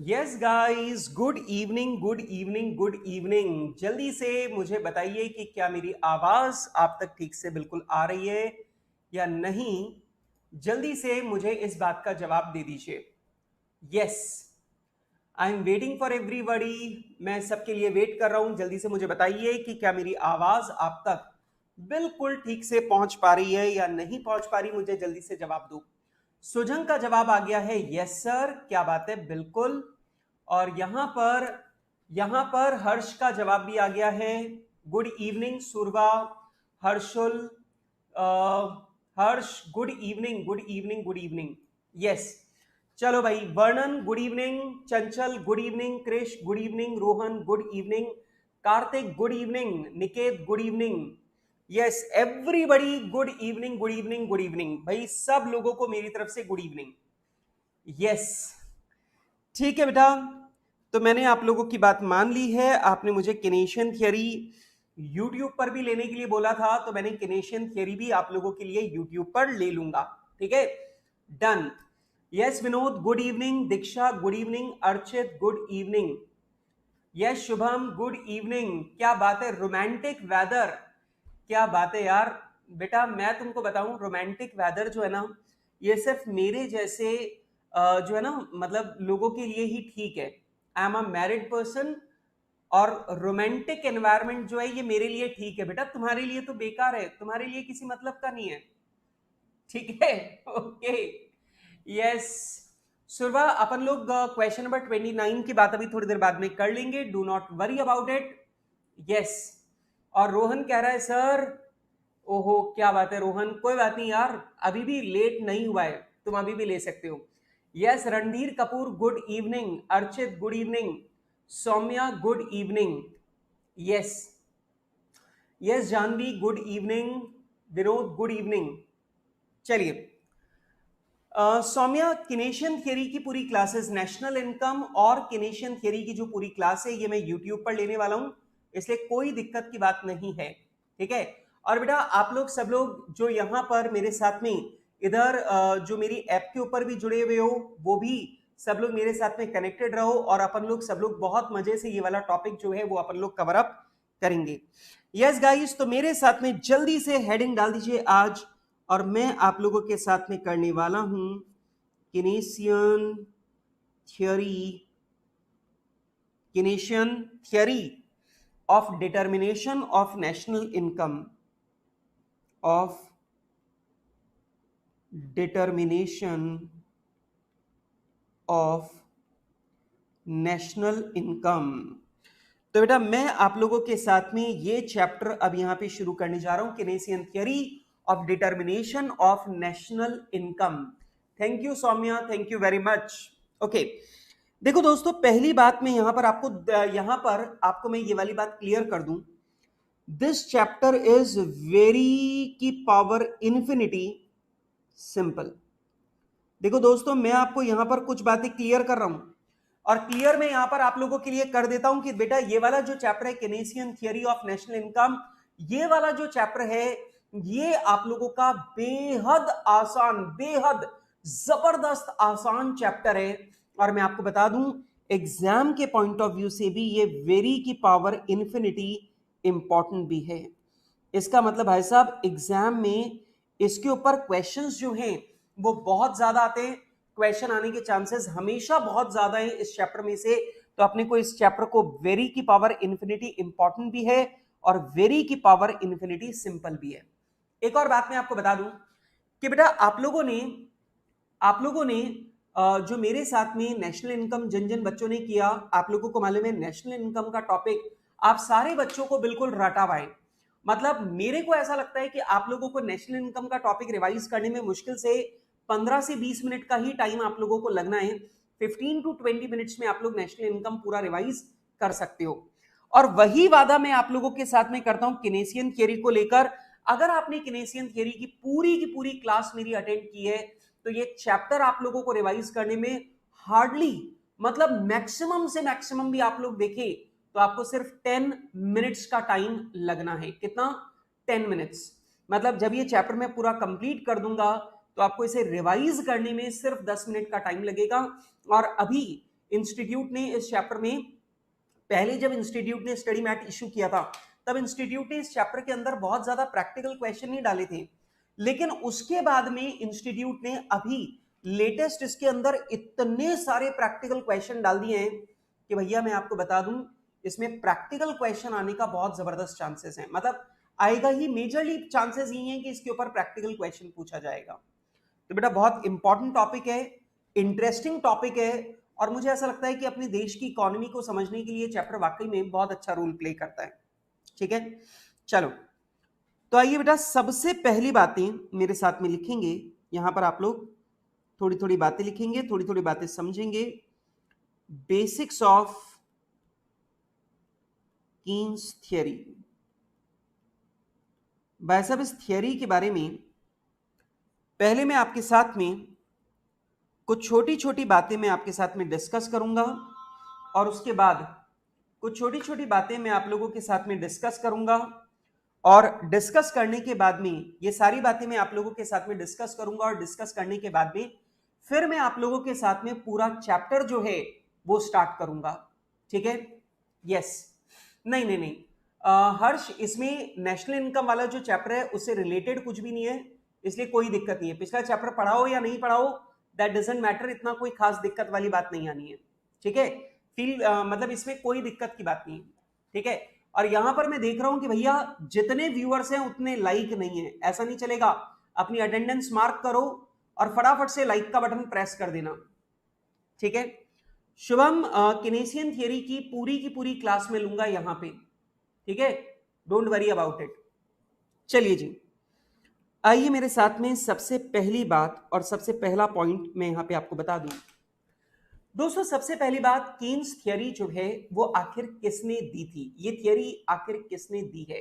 Yes guys, good evening good evening good evening. जल्दी से मुझे बताइए कि क्या मेरी आवाज आप तक ठीक से बिल्कुल आ रही है या नहीं। जल्दी से मुझे इस बात का जवाब दे दीजिए। Yes, I am waiting for everybody. मैं सबके लिए वेट कर रहा हूं। जल्दी से मुझे बताइए कि क्या मेरी आवाज आप तक बिल्कुल ठीक से पहुंच पा रही है या नहीं पहुंच पा रही। मुझे जल्दी से जवाब दो। सुजन का जवाब आ गया है यस सर, क्या बात है, बिल्कुल। और यहां पर हर्ष का जवाब भी आ गया है। Good evening Surabha, Harshul, uh, Harsh, good evening good evening good evening. Yes, चलो भाई। Varnan good evening, Chanchal good evening, Krish good evening, Rohan good evening, Kartik good evening, Niket good evening. Yes everybody, good evening good evening good evening. भाई सब लोगों को मेरी तरफ से गुड इवनिंग। यस, ठीक है बेटा। तो मैंने आप लोगों की बात मान ली है। आपने मुझे किनेशियन थियरी यूट्यूब पर भी लेने के लिए बोला था, तो मैंने किनेशियन थियरी भी आप लोगों के लिए यूट्यूब पर ले लूंगा। ठीक है, done. Yes Vinod good evening, Diksha good evening, Archit good evening, yes Shubham good evening. क्या बात है, रोमांटिक वेदर, क्या बात है यार। बेटा मैं तुमको बताऊं, रोमांटिक वेदर जो है ना, ये सिर्फ मेरे जैसे जो है ना, मतलब लोगों के लिए ही ठीक है। I am a married person, और रोमांटिक एनवायरनमेंट जो है ये मेरे लिए ठीक है बेटा। तुम्हारे लिए तो बेकार है, तुम्हारे लिए किसी मतलब का नहीं है। ठीक है, ओके। यस सुरभा, अपन लोग क्वेश्चन नंबर 29 की बात अभी थोड़ी देर बाद में कर लेंगे, do not worry about it. Yes, और रोहन कह रहा है सर, ओहो क्या बात है रोहन, कोई बात नहीं यार, अभी भी लेट नहीं हुआ है, तुम अभी भी ले सकते हो। Yes Randhir Kapoor good evening, Archit good evening, Saumya good evening. Yes, yes Janvi good evening, Vinod good evening. चलिए, सौम्या, किनेशियन थियरी की पूरी क्लासेस, नेशनल इनकम और किनेशियन थियरी की जो पूरी क्लास है ये मैं यूट्यूब पर लेने वाला हूं, इसलिए कोई दिक्कत की बात नहीं है। ठीक है, और बेटा आप लोग सब लोग जो यहाँ पर मेरे साथ में इधर जो मेरी ऐप के ऊपर भी जुड़े हुए हो, वो भी सब लोग मेरे साथ में कनेक्टेड रहो, और अपन लोग सब लोग बहुत मजे से ये वाला टॉपिक जो है वो अपन लोग कवर अप करेंगे। यस गाइस, तो मेरे साथ में जल्दी से हेडिंग डाल दीजिए आज, और मैं आप लोगों के साथ में करने वाला हूं Keynesian theory, Keynesian theory of determination of national income, of determination of national income. तो बेटा मैं आप लोगों के साथ में ये चैप्टर अब यहां पे शुरू करने जा रहा हूं, Keynesian theory of determination of national income. Thank you Saumya, thank you very much. Okay, देखो दोस्तों, पहली बात मैं यहां पर आपको मैं ये वाली बात क्लियर कर दूं, दिस चैप्टर इज वेरी की पावर इंफिनिटी सिंपल। देखो दोस्तों, मैं आपको यहां पर कुछ बातें क्लियर कर रहा हूं, और क्लियर मैं यहां पर आप लोगों के लिए कर देता हूं कि बेटा ये वाला जो चैप्टर है Keynesian theory of national income, ये वाला जो चैप्टर है ये आप लोगों का बेहद आसान, बेहद जबरदस्त आसान चैप्टर है। और मैं आपको बता दूं, एग्जाम के पॉइंट ऑफ व्यू से भी ये वेरी की पावर इंफिनिटी इंपॉर्टेंट भी है। इसका मतलब भाई साहब, एग्जाम में इसके ऊपर क्वेश्चंस जो हैं वो बहुत ज्यादा आते हैं, क्वेश्चन आने के चांसेस हमेशा बहुत ज्यादा है इस चैप्टर में से। तो अपने को इस चैप्टर को वेरी की पावर इंफिनिटी इंपॉर्टेंट भी है, और वेरी की पावर इंफिनिटी सिंपल भी है। एक और बात मैं आपको बता दूं कि बेटा आप लोगों ने जो मेरे साथ में नेशनल इनकम जिन जिन बच्चों ने किया, आप लोगों को मालूम है नेशनल इनकम का टॉपिक आप सारे बच्चों को बिल्कुल रटा हुआ है। मतलब मेरे को ऐसा लगता है कि आप लोगों को नेशनल इनकम का टॉपिक रिवाइज करने में मुश्किल से 15 से 20 मिनट का ही टाइम आप लोगों को लगना है। 15 टू 20 मिनट्स में आप लोग नेशनल इनकम पूरा रिवाइज कर सकते हो। और वही वादा मैं आप लोगों के साथ में करता हूं किनेसियन थियरी को लेकर। अगर आपने किनेसियन थियरी की पूरी क्लास मेरी अटेंड की है, तो ये चैप्टर आप लोगों को रिवाइज करने में हार्डली, मतलब मैक्सिमम से मैक्सिमम भी आप लोग देखें तो आपको सिर्फ 10 मिनट्स का टाइम लगना है। कितना? 10 मिनट्स। मतलब जब ये चैप्टर मैं पूरा कंप्लीट कर दूंगा तो आपको इसे रिवाइज करने में सिर्फ 10 मिनट का टाइम लगेगा। और अभी इंस्टीट्यूट ने इस चैप्टर में, पहले जब इंस्टीट्यूट ने स्टडी मैट इशू किया था तब इंस्टीट्यूट ने इस चैप्टर के अंदर बहुत ज्यादा प्रैक्टिकल क्वेश्चन नहीं डाले थे, लेकिन उसके बाद में इंस्टीट्यूट ने अभी लेटेस्ट इसके अंदर इतने सारे प्रैक्टिकल क्वेश्चन डाल दिए हैं कि भैया मैं आपको बता दूं इसमें प्रैक्टिकल क्वेश्चन आने का बहुत जबरदस्त चांसेस है, मतलब आएगा ही, मेजरली चांसेस यही हैं कि इसके ऊपर प्रैक्टिकल क्वेश्चन पूछा जाएगा। तो बेटा बहुत इंपॉर्टेंट टॉपिक है, इंटरेस्टिंग टॉपिक है, और मुझे ऐसा लगता है कि अपने देश की इकोनॉमी को समझने के लिए चैप्टर वाकई में बहुत अच्छा रोल प्ले करता है। ठीक है, चलो तो आइए बेटा, सबसे पहली बातें मेरे साथ में लिखेंगे, यहां पर आप लोग थोड़ी थोड़ी बातें लिखेंगे, थोड़ी थोड़ी बातें समझेंगे। Basics of Keynes theory. भाई साहब इस थियरी के बारे में पहले मैं आपके साथ में कुछ छोटी छोटी बातें मैं आपके साथ में डिस्कस करूंगा, और उसके बाद कुछ छोटी छोटी बातें मैं आप लोगों के साथ में डिस्कस करूंगा, और डिस्कस करने के बाद में ये सारी बातें मैं आप लोगों के साथ में डिस्कस करूंगा, और डिस्कस करने के बाद में फिर मैं आप लोगों के साथ में पूरा चैप्टर जो है वो स्टार्ट करूंगा। ठीक है, यस, नहीं नहीं नहीं हर्ष, इसमें नेशनल इनकम वाला जो चैप्टर है उससे रिलेटेड कुछ भी नहीं है, इसलिए कोई दिक्कत नहीं है। पिछला चैप्टर पढ़ाओ या नहीं पढ़ाओ दैट डजंट मैटर, इतना कोई खास दिक्कत वाली बात नहीं आनी है। ठीक है, मतलब इसमें कोई दिक्कत की बात नहीं है। ठीक है, और यहां पर मैं देख रहा हूं कि भैया जितने व्यूअर्स हैं उतने लाइक नहीं है, ऐसा नहीं चलेगा। अपनी अटेंडेंस मार्क करो और फटाफट से लाइक का बटन प्रेस कर देना। ठीक है, शुभम केनेसियन थियरी की पूरी क्लास में लूंगा यहां पे। ठीक है, डोंट वरी अबाउट इट। चलिए जी, आइए मेरे साथ में सबसे पहली बात और सबसे पहला पॉइंट मैं यहां पे आपको बता दूं। दोस्तों सबसे पहली बात, कीन्स थियरी जो है वो आखिर किसने दी थी, ये थियरी आखिर किसने दी है।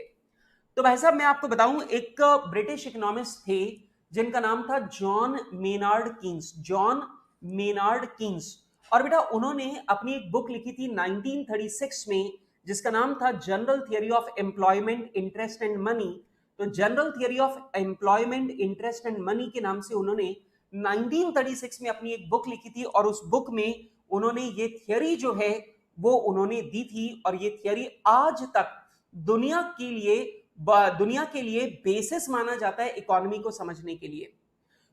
तो भाई साहब मैं आपको बताऊं, एक ब्रिटिश इकोनॉमिस्ट थे जिनका नाम था John Maynard Keynes, John Maynard Keynes. और बेटा उन्होंने अपनी एक बुक लिखी थी 1936 में जिसका नाम था general theory of employment, interest and money. तो general theory of employment, interest and money के नाम से उन्होंने 1936 में अपनी एक बुक लिखी थी, और उस बुक में उन्होंने ये थियरी जो है वो उन्होंने दी थी, और ये थियरी आज तक दुनिया के लिए बेसिस माना जाता है इकोनॉमी को समझने के लिए।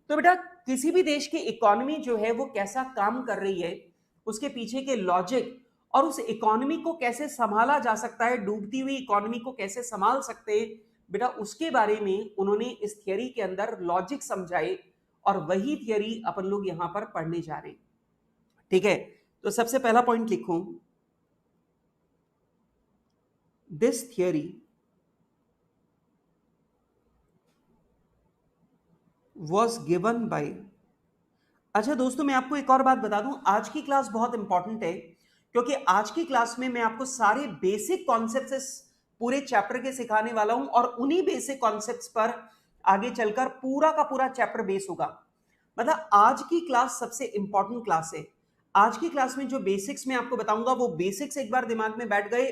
तो बेटा किसी भी देश की इकोनॉमी जो है वो कैसा काम कर रही है, उसके पीछे के लॉजिक, और उस इकोनॉमी को कैसे संभाला जा सकता है, डूबती हुई इकोनॉमी को कैसे संभाल सकते हैं, बेटा उसके बारे में उन्होंने इस थियरी के अंदर लॉजिक समझाए, और वही थियरी अपन लोग यहां पर पढ़ने जा रहे हैं। ठीक है, तो सबसे पहला पॉइंट लिखूं, this theory was given by. अच्छा दोस्तों मैं आपको एक और बात बता दूं, आज की क्लास बहुत इंपॉर्टेंट है, क्योंकि आज की क्लास में मैं आपको सारे बेसिक कॉन्सेप्ट्स पूरे चैप्टर के सिखाने वाला हूं, और उन्हीं बेसिक कॉन्सेप्ट्स पर आगे चलकर पूरा का पूरा चैप्टर बेस होगा। मतलब आज की क्लास सबसे इंपॉर्टेंट क्लास है। आज की क्लास में जो बेसिक्स मैं आपको बताऊंगा वो बेसिक्स एक बार दिमाग में बैठ गए,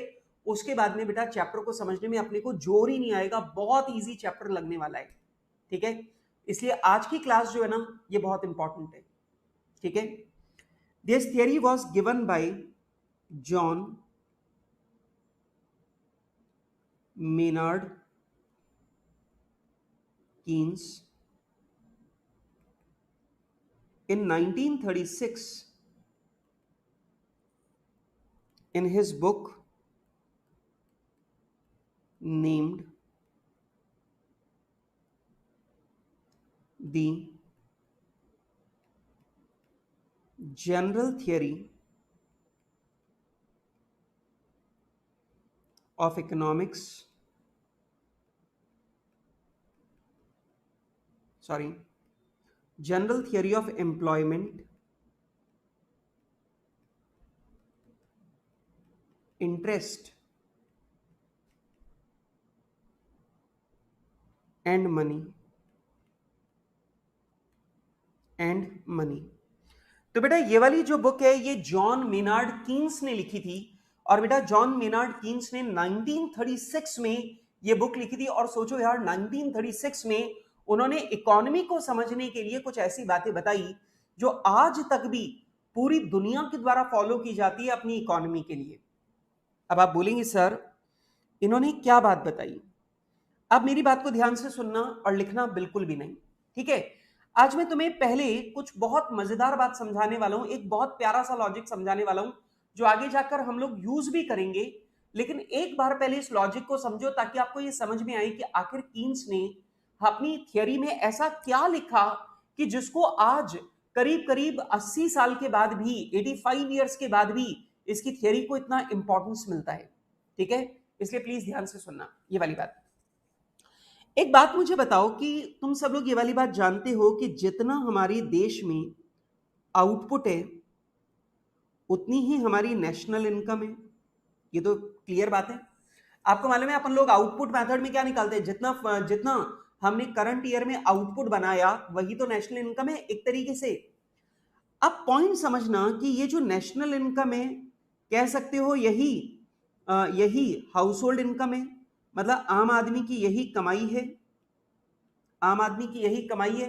उसके बाद में बेटा चैप्टर को समझने में अपने को जोर ही नहीं आएगा, बहुत इजी चैप्टर लगने वाला है। ठीक है, इसलिए आज की क्लास जो है ना ये बहुत इंपॉर्टेंट है। ठीक है, this theory was given by John Maynard Keynes in 1936 in his book named The General Theory of Economics, General Theory of Employment, Interest and Money, तो बेटा ये वाली जो बुक है ये जॉन मेनार्ड कीन्स ने लिखी थी, और बेटा जॉन मेनार्ड कीन्स ने 1936 में ये बुक लिखी थी। और सोचो यार 1936 में उन्होंने इकोनॉमी को समझने के लिए कुछ ऐसी बातें बताई जो आज तक भी पूरी दुनिया के द्वारा फॉलो की जाती है अपनी इकोनॉमी के लिए। अब आप बोलेंगे सर इन्होंने क्या बात बताई। अब मेरी बात को ध्यान से सुनना और लिखना बिल्कुल भी नहीं, ठीक है। आज मैं तुम्हें पहले कुछ बहुत मजेदार बात समझाने वाला हूं, एक बहुत प्यारा सा लॉजिक समझाने वाला हूं जो आगे जाकर हम लोग यूज भी करेंगे। लेकिन एक बार पहले इस लॉजिक को समझो ताकि आपको यह समझ में आए कि आखिर कीन्स ने अपनी थियरी में ऐसा क्या लिखा कि जिसको आज करीब करीब 80 साल के बाद भी, 85 ईयर्स के बाद भी इसकी थियरी को इतना इंपॉर्टेंस मिलता है, ठीक है। इसलिए प्लीज ध्यान से सुनना ये वाली बात। एक बात मुझे बताओ कि तुम सब लोग ये वाली बात जानते हो कि जितना हमारे देश में आउटपुट है उतनी ही हमारी नेशनल इनकम है। ये तो क्लियर बात है। आपको मालूम है अपन लोग आउटपुट मेथड में क्या निकालते हैं, जितना जितना हमने करंट ईयर में आउटपुट बनाया वही तो नेशनल इनकम है एक तरीके से। अब पॉइंट समझना कि ये जो नेशनल इनकम है कह सकते हो यही हाउस होल्ड इनकम है, मतलब आम आदमी की यही कमाई है, आम आदमी की यही कमाई है।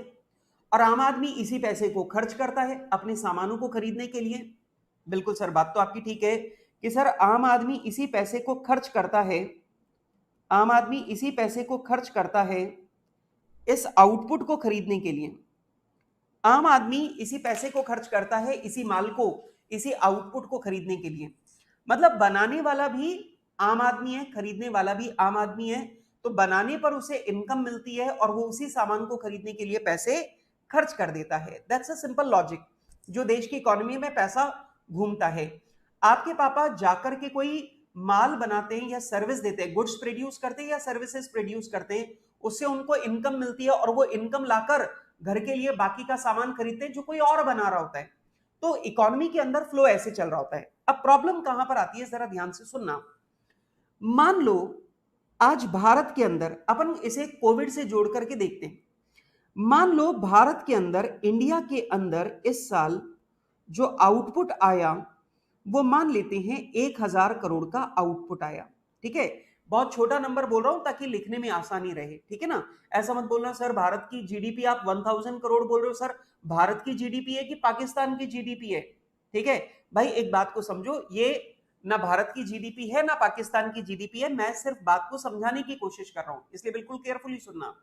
और आम आदमी इसी पैसे को खर्च करता है अपने सामानों को खरीदने के लिए। बिल्कुल सर, बात तो आपकी ठीक है कि सर आम आदमी इसी पैसे को खर्च करता है, आम आदमी इसी पैसे को खर्च करता है इस आउटपुट को खरीदने के लिए। आम आदमी इसी पैसे को खर्च करता है इसी माल को, इसी आउटपुट को खरीदने के लिए। मतलब बनाने वाला भी आम आदमी है, खरीदने वाला भी आम आदमी है। तो बनाने पर उसे इनकम मिलती है और वो उसी सामान को खरीदने के लिए पैसे खर्च कर देता है। दैट्स अ सिंपल लॉजिक जो देश की इकोनॉमी में पैसा घूमता है। आपके पापा जाकर के कोई माल बनाते हैं या सर्विस देते हैं, गुड्स प्रोड्यूस करते हैं या सर्विसेज प्रोड्यूस करते हैं, उससे उनको इनकम मिलती है और वो इनकम लाकर घर के लिए बाकी का सामान खरीदते हैं जो कोई और बना रहा होता है। तो इकोनॉमी के अंदर फ्लो ऐसे चल रहा होता है। अब प्रॉब्लम कहां पर आती है जरा ध्यान से सुनना। मान लो आज भारत के अंदर, अपन इसे कोविड से जोड़ करके देखते हैं। मान लो भारत के अंदर, इंडिया के अंदर इस साल जो आउटपुट आया वो मान लेते हैं 1000 करोड़ का आउटपुट आया, ठीक है। बहुत छोटा नंबर बोल रहा हूं ताकि लिखने में आसानी रहे, ठीक है ना। ऐसा मत बोलना सर भारत की जीडीपी आप 1000 करोड़ बोल रहे हो। सर भारत की जीडीपी है कि पाकिस्तान की जीडीपी है, ठीक है। भाई एक बात को समझो, ये ना भारत की जीडीपी है ना पाकिस्तान की जीडीपी है। मैं सिर्फ बात को समझाने की कोशिश कर रहा हूं, इसलिए बिल्कुल केयरफुली सुनना।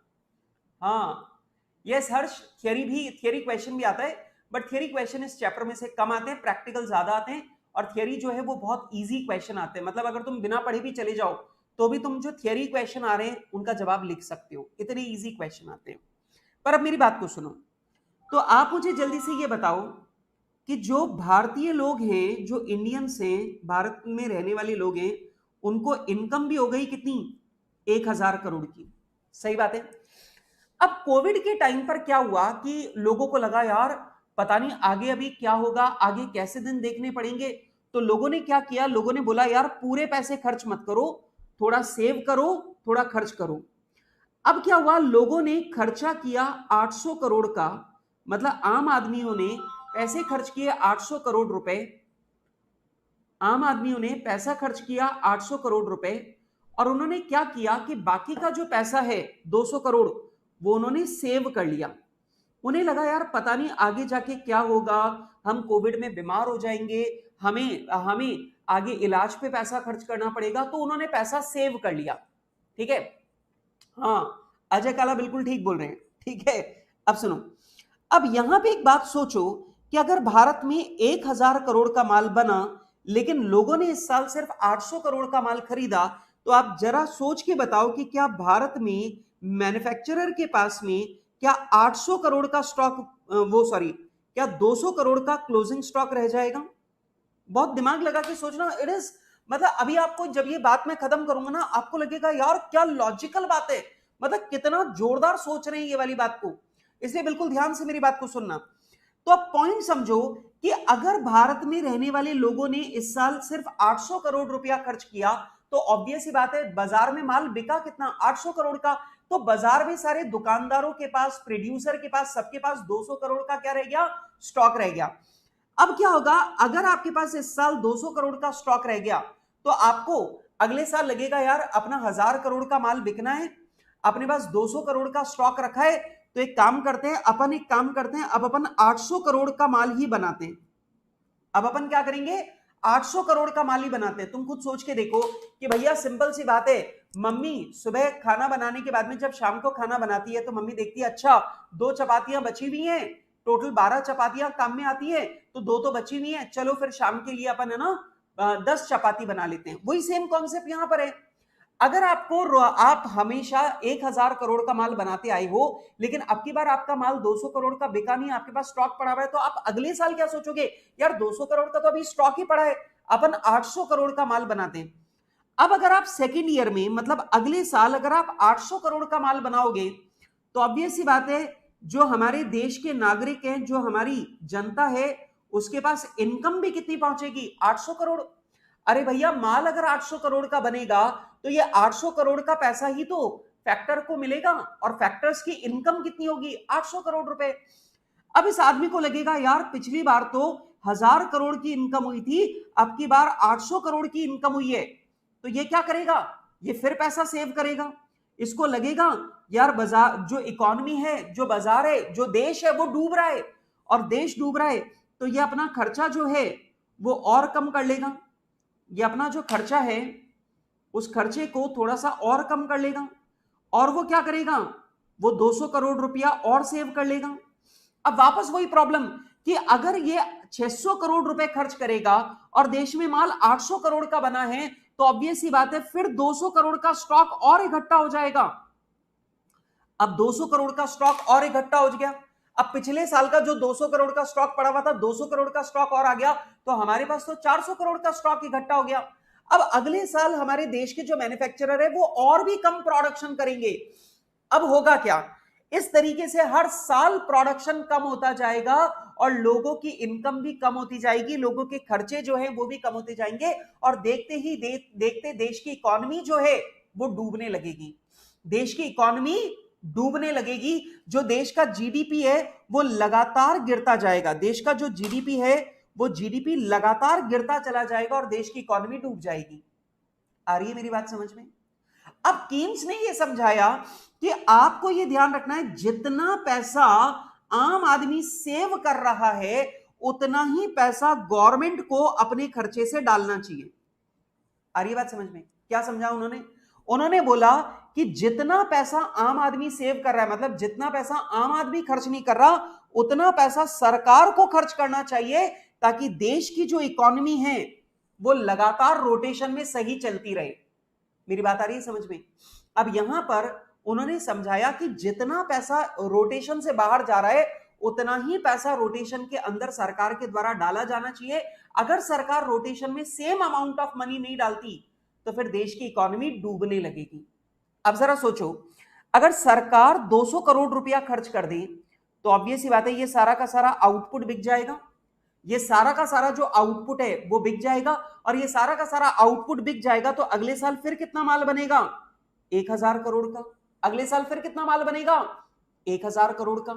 हाँ यस हर्ष, थियरी क्वेश्चन भी आता है, बट थियरी क्वेश्चन इस चैप्टर में से कम आते हैं, प्रैक्टिकल ज्यादा आते हैं। और थियरी जो है वो बहुत इजी क्वेश्चन आते हैं, मतलब अगर तुम बिना पढ़े भी चले जाओ तो भी तुम जो थियरी क्वेश्चन आ रहे हैं उनका जवाब लिख सकते हो, इतने इजी क्वेश्चन आते हैं। पर अब मेरी बात को सुनो, तो आप मुझे जल्दी से ये बताओ कि जो भारतीय लोग हैं, जो इंडियंस हैं, भारत में रहने वाले लोग हैं, उनको इनकम भी हो गई कितनी, 1000 करोड़ की। सही बात है। अब कोविड के टाइम पर क्या हुआ कि लोगों को लगा यार पता नहीं आगे अभी क्या होगा, आगे कैसे दिन देखने पड़ेंगे। तो लोगों ने क्या किया, लोगों ने बोला यार पूरे पैसे खर्च मत करो, थोड़ा सेव करो, थोड़ा खर्च करो। अब क्या हुआ, लोगों ने खर्चा किया 800 करोड़ का, मतलब आम आदमियों ने पैसे खर्च किए 800 करोड़ रुपए। आम आदमियों ने पैसा खर्च किया 800 करोड़ रुपए। और उन्होंने क्या किया कि बाकी का जो पैसा है 200 करोड़ वो उन्होंने सेव कर लिया। उन्हें लगा यार पता नहीं आगे जाके क्या होगा, हम कोविड में बीमार हो जाएंगे, हमें हमें आगे इलाज पे पैसा खर्च करना पड़ेगा, तो उन्होंने पैसा सेव कर लिया, ठीक है। हाँ अजय काला बिल्कुल ठीक बोल रहे हैं, ठीक है। अब सुनो, अब यहां पे एक बात सोचो कि अगर भारत में 1000 करोड़ का माल बना लेकिन लोगों ने इस साल सिर्फ 800 करोड़ का माल खरीदा, तो आप जरा सोच के बताओ कि क्या भारत में मैन्युफैक्चरर के पास में क्या 800 करोड़ का स्टॉक, क्या 200 करोड़ का क्लोजिंग स्टॉक रह जाएगा। बहुत दिमाग लगा के सोचना। इट इज, मतलब अभी आपको जब ये बात मैं खत्म करूंगा ना आपको लगेगा यार क्या लॉजिकल बात है, मतलब कितना जोरदार सोच रहे हैं ये वाली बात को। इसलिए बिल्कुल ध्यान से मेरी बात को सुनना। तो अब पॉइंट समझो कि अगर भारत में रहने वाले लोगों ने इस साल सिर्फ 800 करोड़ रुपया खर्च किया तो ऑब्वियस ही बात है बाजार में माल बिका कितना, 800 करोड़ का। तो बाजार में सारे दुकानदारों के पास, प्रोड्यूसर के पास, सबके पास 200 करोड़ का क्या रह गया, स्टॉक रह गया। अब क्या होगा, अगर आपके पास इस साल 200 करोड़ का स्टॉक रह गया तो आपको अगले साल लगेगा यार अपना 1000 करोड़ का माल बिकना है, अपने पास 200 करोड़ का स्टॉक रखा है, तो एक काम करते हैं, अब अपन 800 करोड़ का माल ही बनाते हैं। अब अपन क्या करेंगे, 800 करोड़ का माल ही बनाते हैं। तुम खुद सोच के देखो कि भैया सिंपल सी बात है, मम्मी सुबह खाना बनाने के बाद में जब शाम को खाना बनाती है तो मम्मी देखती है अच्छा 2 चपातियां बची हुई हैं, टोटल 12 चपातियां काम में आती है, तो 2 तो बची हुई हैं, चलो फिर शाम के लिए अपन है ना 10 चपाती बना लेते हैं। वही सेम कॉन्सेप्ट यहां पर है। अगर आप हमेशा 1000 करोड़ का माल बनाते आए हो, लेकिन अब की बार आपका माल 200 करोड़ का बिका नहीं, आपके पास स्टॉक पड़ा हुआ है, तो आप अगले साल क्या सोचोगे, यार 200 करोड़ का तो अभी स्टॉक ही पड़ा है, अपन 800 करोड़ का माल बनाते हैं। अब अगर आप सेकेंड ईयर में मतलब अगले साल अगर आप 800 करोड़ का माल बनाओगे, तो ऑब्वियस सी बात है जो हमारे देश के नागरिक हैं, जो हमारी जनता है, उसके पास इनकम भी कितनी पहुंचेगी, 800 करोड़। अरे भैया माल अगर 800 करोड़ का बनेगा तो ये 800 करोड़ का पैसा ही तो फैक्टर को मिलेगा, और फैक्टर्स की इनकम कितनी होगी, 800 करोड़ रुपए। अब इस आदमी को लगेगा यार पिछली बार तो 1000 करोड़ की इनकम हुई थी, अब की बार 800 करोड़ की इनकम हुई है, तो ये क्या करेगा, ये फिर पैसा सेव करेगा। इसको लगेगा यार बाजार जो इकोनॉमी है, जो बाजार है, जो देश है वो डूब रहा है, और देश डूब रहा है तो ये अपना खर्चा जो है वो और कम कर लेगा, ये अपना जो खर्चा है उस खर्चे को थोड़ा सा और कम कर लेगा, और वो क्या करेगा, वो 200 करोड़ रुपया और सेव कर लेगा। अब वापस वही प्रॉब्लम कि अगर ये 600 करोड़ रुपए खर्च करेगा और देश में माल 800 करोड़ का बना है, तो ऑब्वियस सी बात है फिर 200 करोड़ का स्टॉक और इकट्ठा हो जाएगा। अब 200 करोड़ का स्टॉक और इकट्ठा हो गया, अब पिछले साल का जो 200 करोड़ का स्टॉक पड़ा हुआ था, 200 करोड़ का स्टॉक और आ गया, तो हमारे पास तो 400 करोड़ का स्टॉक इकट्ठा हो गया। अब अगले साल हमारे देश के जो मैन्युफैक्चरर है वो और भी कम प्रोडक्शन करेंगे। अब होगा क्या, इस तरीके से हर साल प्रोडक्शन कम होता जाएगा और लोगों की इनकम भी कम होती जाएगी, लोगों के खर्चे जो हैं वो भी कम होते जाएंगे, और देखते ही देखते देश की इकोनॉमी जो है वो डूबने लगेगी। देश की इकोनॉमी डूबने लगेगी, जो देश का जीडीपी है वो लगातार गिरता जाएगा, देश का जो जीडीपी है वो जीडीपी लगातार गिरता चला जाएगा और देश की इकोनॉमी डूब जाएगी। आ रही है मेरी बात समझ में? अब कीन्स ने ये समझाया कि आपको ये ध्यान रखना है जितना पैसा आम आदमी सेव कर रहा है उतना ही पैसा गवर्नमेंट को अपने खर्चे से डालना चाहिए। आ रही है बात समझ में? क्या समझा उन्होंने? उन्होंने बोला कि जितना पैसा आम आदमी सेव कर रहा है, मतलब जितना पैसा आम आदमी खर्च नहीं कर रहा, उतना पैसा सरकार को खर्च करना चाहिए, ताकि देश की जो इकोनॉमी है वो लगातार रोटेशन में सही चलती रहे। मेरी बात आ रही है समझ में? अब यहां पर उन्होंने समझाया कि जितना पैसा रोटेशन से बाहर जा रहा है उतना ही पैसा रोटेशन के अंदर सरकार के द्वारा डाला जाना चाहिए। अगर सरकार रोटेशन में सेम अमाउंट ऑफ मनी नहीं डालती तो फिर देश की इकोनॉमी डूबने लगेगी। अब जरा सोचो, अगर सरकार 200 करोड़ रुपया खर्च कर दे तो ऑब्वियस सी बात है ये सारा का सारा आउटपुट बिक जाएगा, ये सारा का सारा जो आउटपुट है वो बिक जाएगा, और ये सारा का सारा आउटपुट बिक जाएगा तो अगले साल फिर कितना माल बनेगा, 1000 करोड़ का। अगले साल फिर कितना माल बनेगा, 1000 करोड़ का।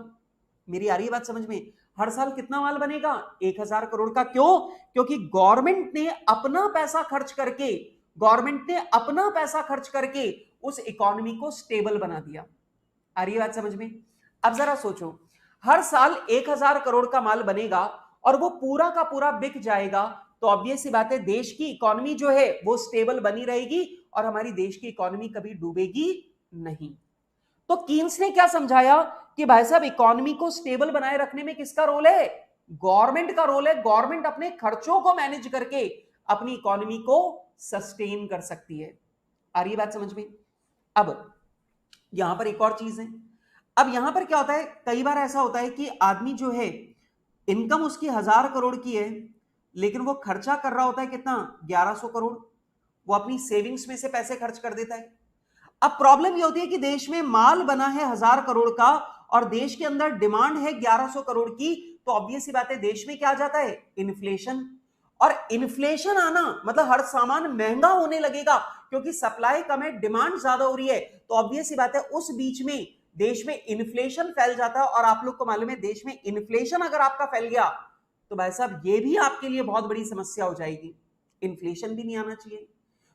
मेरी आ रही है बात समझ में? हर साल कितना माल बनेगा, 1000 करोड़ का। क्यों? क्योंकि गवर्नमेंट ने अपना पैसा खर्च करके, गवर्नमेंट ने अपना पैसा खर्च करके उस इकोनॉमी को स्टेबल बना दिया। आ रही है बात समझ में? अब जरा सोचो, हर साल 1000 करोड़ का माल बनेगा और वो पूरा का पूरा बिक जाएगा, तो ऑब्वियस सी बात है देश की इकोनॉमी जो है वो स्टेबल बनी रहेगी और हमारी देश की इकोनॉमी कभी डूबेगी नहीं। तो कीन्स ने क्या समझाया कि भाई साहब इकोनॉमी को स्टेबल बनाए रखने में किसका रोल है, गवर्नमेंट का रोल है। गवर्नमेंट अपने खर्चों को मैनेज करके अपनी इकोनॉमी को सस्टेन कर सकती है। आ रही है बात समझ में? अब यहां पर एक और चीज है। अब यहां पर क्या होता है, कई बार ऐसा होता है कि आदमी जो है इनकम उसकी 1000 करोड़ की है, लेकिन वो खर्चा कर रहा होता है कितना, 1100 करोड़। वो अपनी सेविंग्स में से पैसे खर्च कर देता है। अब प्रॉब्लम ये होती है कि देश में माल बना है 1000 करोड़ का और देश के अंदर डिमांड है 1100 करोड़ की, तो ऑब्वियस सी बात है देश में क्या आ जाता है, इन्फ्लेशन। और इन्फ्लेशन आना मतलब हर सामान महंगा होने लगेगा, क्योंकि सप्लाई कम है, डिमांड ज्यादा हो रही है, तो ऑब्वियस सी बात है उस बीच में देश में इन्फ्लेशन फैल जाता है। और आप लोग को मालूम है देश में इन्फ्लेशन अगर आपका फैल गया तो भाई साहब ये भी आपके लिए बहुत बड़ी समस्या हो जाएगी। इन्फ्लेशन भी नहीं आना चाहिए।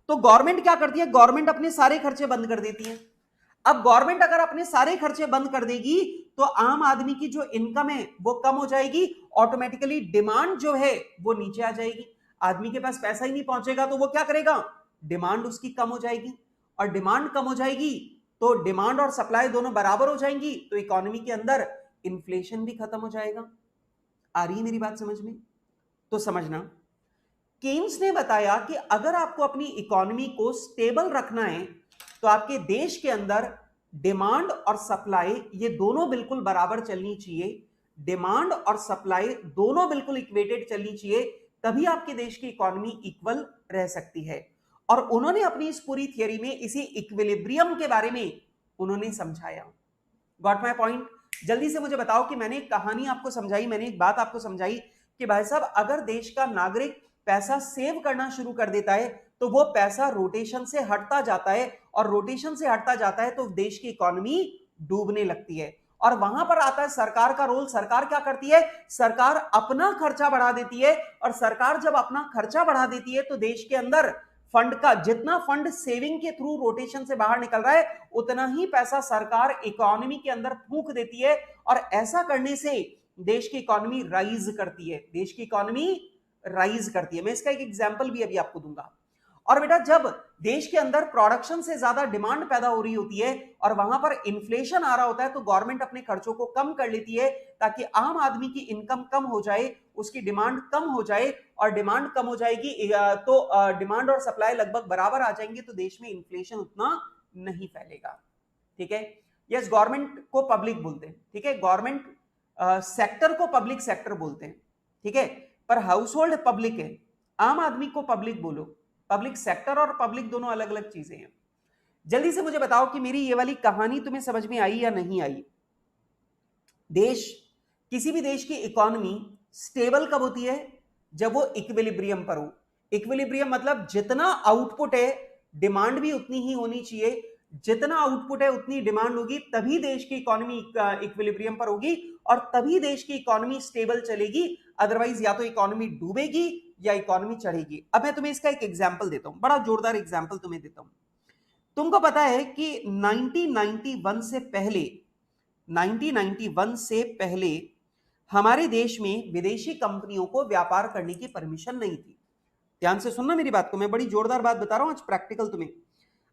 तो गवर्नमेंट क्या करती है, गवर्नमेंट अपने सारे खर्चे बंद कर देती है। अब गवर्नमेंट अगर अपने सारे खर्चे बंद कर देगी तो आम आदमी की जो इनकम है वो कम हो जाएगी, ऑटोमेटिकली डिमांड जो है वो नीचे आ जाएगी। आदमी के पास पैसा ही नहीं पहुंचेगा तो वो क्या करेगा, डिमांड उसकी कम हो जाएगी, और डिमांड कम हो जाएगी तो डिमांड और सप्लाई दोनों बराबर हो जाएंगी, तो इकोनॉमी के अंदर इन्फ्लेशन भी खत्म हो जाएगा। आ रही है मेरी बात समझ में? तो समझना, केन्स ने बताया कि अगर आपको अपनी इकोनॉमी को स्टेबल रखना है तो आपके देश के अंदर डिमांड और सप्लाई ये दोनों बिल्कुल बराबर चलनी चाहिए, डिमांड और सप्लाई दोनों बिल्कुल इक्वेटेड चलनी चाहिए, तभी आपके देश की इकोनॉमी इक्वल रह सकती है। और उन्होंने अपनी इस पूरी थियरी में इसी इक्विलिब्रियम के बारे में उन्होंने समझाया। Got my point? जल्दी से मुझे बताओ कि मैंने एक कहानी आपको समझाई, मैंने एक बात आपको समझाई कि भाई साहब अगर देश का नागरिक पैसा सेव करना शुरू कर देता है तो वो पैसा रोटेशन से हटता जाता है, और रोटेशन से हटता जाता है तो देश की इकोनॉमी डूबने लगती है। और वहां पर आता है सरकार का रोल। सरकार क्या करती है, सरकार अपना खर्चा बढ़ा देती है, और सरकार जब अपना खर्चा बढ़ा देती है तो देश के अंदर फंड का जितना फंड सेविंग के थ्रू रोटेशन से बाहर निकल रहा है उतना ही पैसा सरकार इकोनॉमी के अंदर फूंक देती है, और ऐसा करने से देश की इकोनॉमी राइज करती है, देश की इकोनॉमी राइज करती है। मैं इसका एक एग्जांपल भी अभी आपको दूंगा। और बेटा जब देश के अंदर प्रोडक्शन से ज्यादा डिमांड पैदा हो रही होती है और वहां पर इन्फ्लेशन आ रहा होता है तो गवर्नमेंट अपने खर्चों को कम कर लेती है ताकि आम आदमी की इनकम कम हो जाए, उसकी डिमांड कम हो जाए, और डिमांड कम हो जाएगी तो डिमांड और सप्लाई लगभग बराबर आ जाएंगे तो देश में इन्फ्लेशन उतना नहीं फैलेगा। ठीक है, यस, गवर्नमेंट को पब्लिक बोलते हैं, ठीक है, गवर्नमेंट सेक्टर को पब्लिक सेक्टर बोलते हैं, ठीक है, पर हाउस होल्ड पब्लिक है, आम आदमी को पब्लिक बोलो। पब्लिक सेक्टर और पब्लिक दोनों अलग अलग चीजें हैं। जल्दी से मुझे बताओ कि मेरी ये वाली कहानी तुम्हें समझ में आई या नहीं आई। देश, किसी भी देश की इकोनॉमी स्टेबल कब होती है, जब वो इक्विलिब्रियम पर हो। इक्विलिब्रियम मतलब जितना आउटपुट है डिमांड भी उतनी ही होनी चाहिए, जितना आउटपुट है उतनी डिमांड होगी, तभी देश की इकोनॉमी इक्विलिब्रियम पर होगी और तभी देश की इकोनॉमी स्टेबल चलेगी। अदरवाइज या तो इकोनॉमी डूबेगी या इकोनॉमी चढ़ेगी। अब मैं तुम्हें इसका एक एग्जांपल देता हूं, बड़ा जोरदार एग्जांपल तुम्हें देता हूं। तुमको पता है कि 1991 से पहले हमारे देश में विदेशी कंपनियों को व्यापार करने की परमिशन नहीं थी। ध्यान से सुनना मेरी बात को, मैं बड़ी जोरदार बात बता रहा हूं आज प्रैक्टिकल तुम्हें।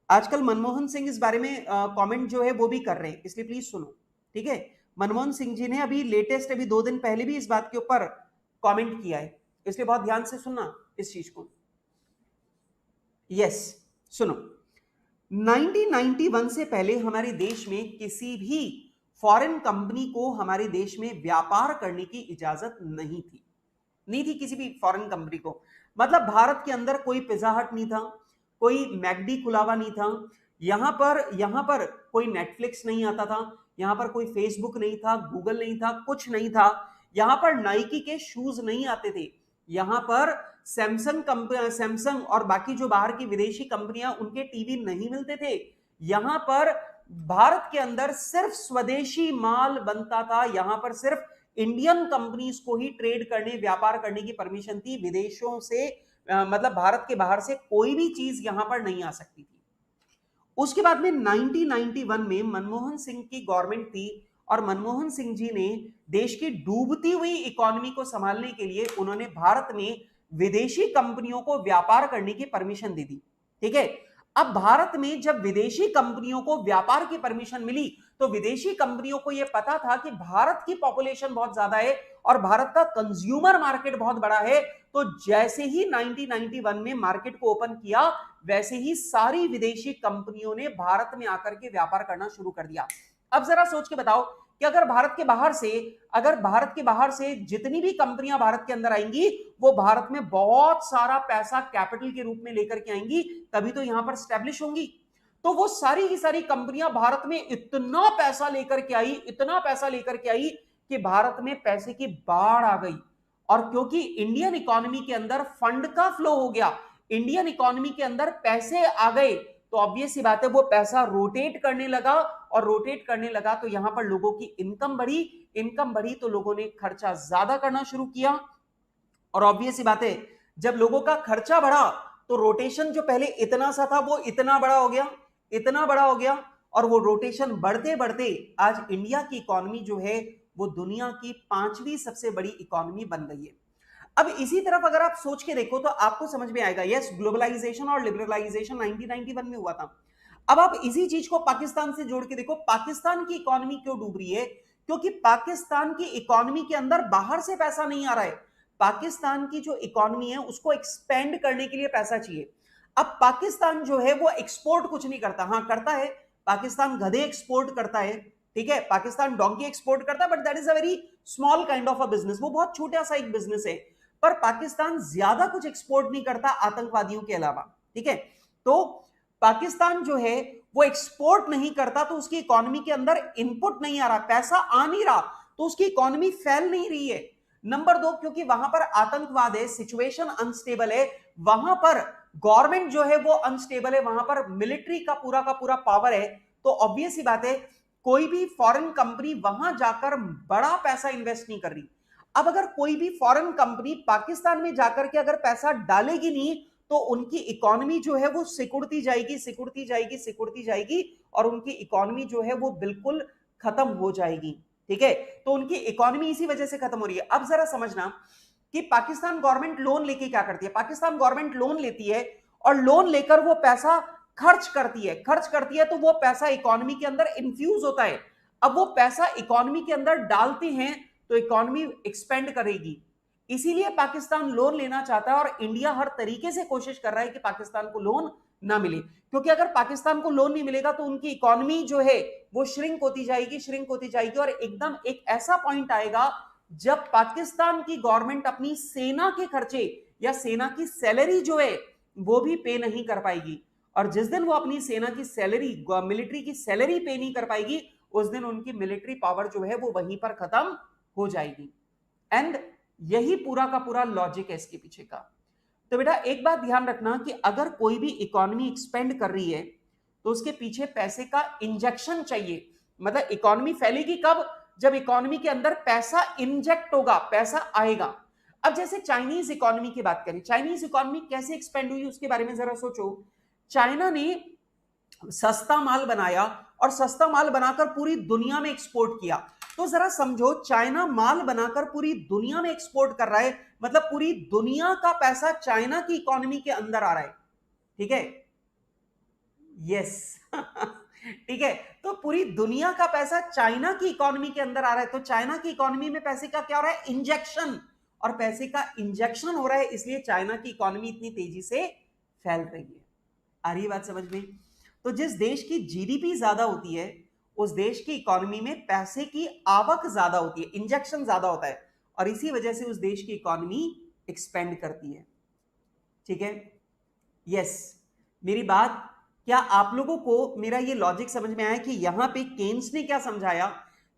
आजकल मनमोहन सिंह इस बारे में कमेंट जो है वो भी कर रहे हैं, इसलिए प्लीज सुनो, ठीक है। मनमोहन सिंह जी ने अभी लेटेस्ट, अभी 2 दिन पहले भी इस बात के ऊपर कमेंट किया है, इसलिए बहुत ध्यान से सुनना इस चीज को। यस, सुनो, 1991 से पहले हमारे देश में किसी भी फॉरेन कंपनी को हमारे देश में व्यापार करने की इजाजत नहीं थी, नहीं थी किसी भी फॉरेन कंपनी को। मतलब भारत के अंदर कोई पिज्जा हट नहीं था, कोई मैकडी खुला हुआ नहीं था, यहां पर कोई नेटफ्लिक्स नहीं आता था, यहां पर कोई फेसबुक नहीं था, गूगल नहीं था, कुछ नहीं था, यहां पर नाइकी के शूज नहीं आते थे, यहां पर सैमसंग और बाकी जो बाहर की विदेशी कंपनियां उनके टीवी नहीं मिलते थे। यहां पर भारत के अंदर सिर्फ स्वदेशी माल बनता था, यहां पर सिर्फ इंडियन कंपनीज को ही ट्रेड करने, व्यापार करने की परमिशन थी। विदेशों से मतलब भारत के बाहर से कोई भी चीज यहां पर नहीं आ सकती थी। उसके बाद में 1991 में मनमोहन सिंह की गवर्नमेंट थी और मनमोहन सिंह जी ने देश की डूबती हुई इकोनॉमी को संभालने के लिए उन्होंने भारत में विदेशी कंपनियों को व्यापार करने की परमिशन दे दी। ठीक है, अब भारत में जब विदेशी कंपनियों को व्यापार की परमिशन मिली तो विदेशी कंपनियों को यह पता था कि भारत की पॉपुलेशन बहुत ज्यादा है और भारत का कंज्यूमर मार्केट बहुत बड़ा है। तो जैसे ही 1991 में मार्केट को ओपन किया वैसे ही सारी विदेशी कंपनियों ने भारत में आकर के व्यापार करना शुरू कर दिया। अब जरा सोच के बताओ कि अगर भारत के बाहर से जितनी भी कंपनियां भारत के अंदर आएंगी वो भारत में बहुत सारा पैसा कैपिटल के रूप में लेकर के आएंगी, तभी तो यहां पर स्टैब्लिश होंगी। तो वो सारी की सारी कंपनियां भारत में इतना पैसा लेकर के आई कि भारत में पैसे की बाढ़ आ गई। और क्योंकि इंडियन इकोनॉमी के अंदर फंड का फ्लो हो गया, इंडियन इकोनॉमी के अंदर पैसे आ गए, तो ऑब्वियस सी बात है वो पैसा रोटेट करने लगा, और रोटेट करने लगा तो यहां पर लोगों की इनकम बढ़ी तो लोगों ने खर्चा ज्यादा करना शुरू किया। और ऑब्वियस सी बात है जब लोगों का खर्चा बढ़ा तो रोटेशन जो पहले इतना सा था वो इतना बड़ा हो गया, और वो रोटेशन बढ़ते बढ़ते आज इंडिया की इकोनॉमी जो है वो दुनिया की 5वीं सबसे बड़ी इकोनॉमी बन गई है। अब इसी तरफ अगर आप सोच के देखो तो आपको समझ में आएगा, यस ग्लोबलाइजेशन और लिबरलाइजेशन 1991 में हुआ था। अब आप इसी चीज को पाकिस्तान से जोड़ के देखो, पाकिस्तान की इकोनॉमी क्यों डूब रही है? क्योंकि पाकिस्तान की इकोनॉमी के अंदर बाहर से पैसा नहीं आ रहा है। पाकिस्तान की जो इकोनॉमी है उसको एक्सपेंड करने के लिए पैसा चाहिए। अब पाकिस्तान जो है वो एक्सपोर्ट कुछ नहीं करता, हाँ करता है, पाकिस्तान गधे एक्सपोर्ट करता है, ठीक है, पाकिस्तान डोंकी एक्सपोर्ट करता है, but that is a very small kind of a business, वो बहुत छोटा सा एक बिजनेस है। पर पाकिस्तान ज्यादा कुछ एक्सपोर्ट नहीं करता आतंकवादियों के अलावा, ठीक है। तो पाकिस्तान जो है वो एक्सपोर्ट नहीं करता, तो उसकी इकोनॉमी के अंदर इनपुट नहीं आ रहा, पैसा आ नहीं रहा, तो उसकी इकोनॉमी फैल नहीं रही है। नंबर 2, क्योंकि वहां पर आतंकवाद है, सिचुएशन अनस्टेबल है, वहां पर गवर्नमेंट जो है वो अनस्टेबल है, वहां पर मिलिट्री का पूरा पावर है, तो ऑब्वियस ही बात है कोई भी फॉरेन कंपनी वहां जाकर बड़ा पैसा इन्वेस्ट नहीं कर रही। अब अगर कोई भी फॉरेन कंपनी पाकिस्तान में जाकर के अगर पैसा डालेगी नहीं, तो उनकी इकोनॉमी जो है वो सिकुड़ती जाएगी, सिकुड़ती जाएगी, सिकुड़ती जाएगी, और उनकी इकोनॉमी जो है वो बिल्कुल खत्म हो जाएगी, ठीक है। तो उनकी इकोनॉमी इसी वजह से खत्म हो रही है। अब जरा समझना कि पाकिस्तान गवर्नमेंट लोन लेके क्या करती है। पाकिस्तान गवर्नमेंट लोन लेती है और लोन लेकर वो पैसा खर्च करती है, खर्च करती है, तो वो पैसा इकोनॉमी के अंदर इन्फ्यूज होता है। अब वो पैसा इकोनॉमी के अंदर डालते हैं तो इकोनॉमी एक्सपेंड करेगी, इसीलिए पाकिस्तान लोन लेना चाहता है, और इंडिया हर तरीके से कोशिश कर रहा है कि पाकिस्तान को लोन ना मिले, क्योंकि अगर पाकिस्तान को लोन नहीं मिलेगा तो उनकी इकोनॉमी जो है वो श्रिंक होती जाएगी, श्रिंक होती जाएगी, और एकदम एक ऐसा पॉइंट आएगा जब पाकिस्तान की गवर्नमेंट अपनी सेना के खर्चे या सेना की सैलरी जो है वो भी पे नहीं कर पाएगी, और जिस दिन वो अपनी सेना की सैलरी, मिलिट्री की सैलरी पे नहीं कर पाएगी, उस दिन उनकी मिलिट्री पावर जो है वो वहीं पर खत्म हो जाएगी। एंड यही पूरा का पूरा लॉजिक है इसके पीछे का। तो बेटा एक बात ध्यान रखना कि अगर कोई भी इकोनॉमी एक्सपेंड कर रही है तो उसके पीछे पैसे का इंजेक्शन चाहिए। मतलब इकोनॉमी फैलेगी कब? जब इकोनॉमी के अंदर पैसा इंजेक्ट होगा, पैसा आएगा। अब जैसे चाइनीज इकोनॉमी की बात करें, चाइनीज इकोनॉमी कैसे एक्सपेंड हुई उसके बारे में जरा सोचो। चाइना ने सस्ता माल बनाया और सस्ता माल बनाकर पूरी दुनिया में एक्सपोर्ट किया। तो जरा समझो, चाइना माल बनाकर पूरी दुनिया में एक्सपोर्ट कर रहा है, मतलब पूरी दुनिया का पैसा चाइना की इकोनॉमी के अंदर आ रहा है, ठीक है, यस ठीक है। तो पूरी दुनिया का पैसा चाइना की इकोनॉमी के अंदर आ रहा है, तो चाइना की इकोनॉमी में पैसे का क्या हो रहा है? इंजेक्शन। और पैसे का इंजेक्शन हो रहा है, इसलिए चाइना की इकोनॉमी इतनी तेजी से फैल रही है। आ रही बात समझ में? तो जिस देश की जीडीपी ज्यादा होती है उस देश की इकोनॉमी में पैसे की आवक ज्यादा होती है, इंजेक्शन ज्यादा होता है, और इसी वजह से उस देश की इकोनॉमी एक्सपेंड करती है, ठीक है, यस। मेरी बात, क्या आप लोगों को मेरा ये लॉजिक समझ में आया कि यहां पे केन्स ने क्या समझाया?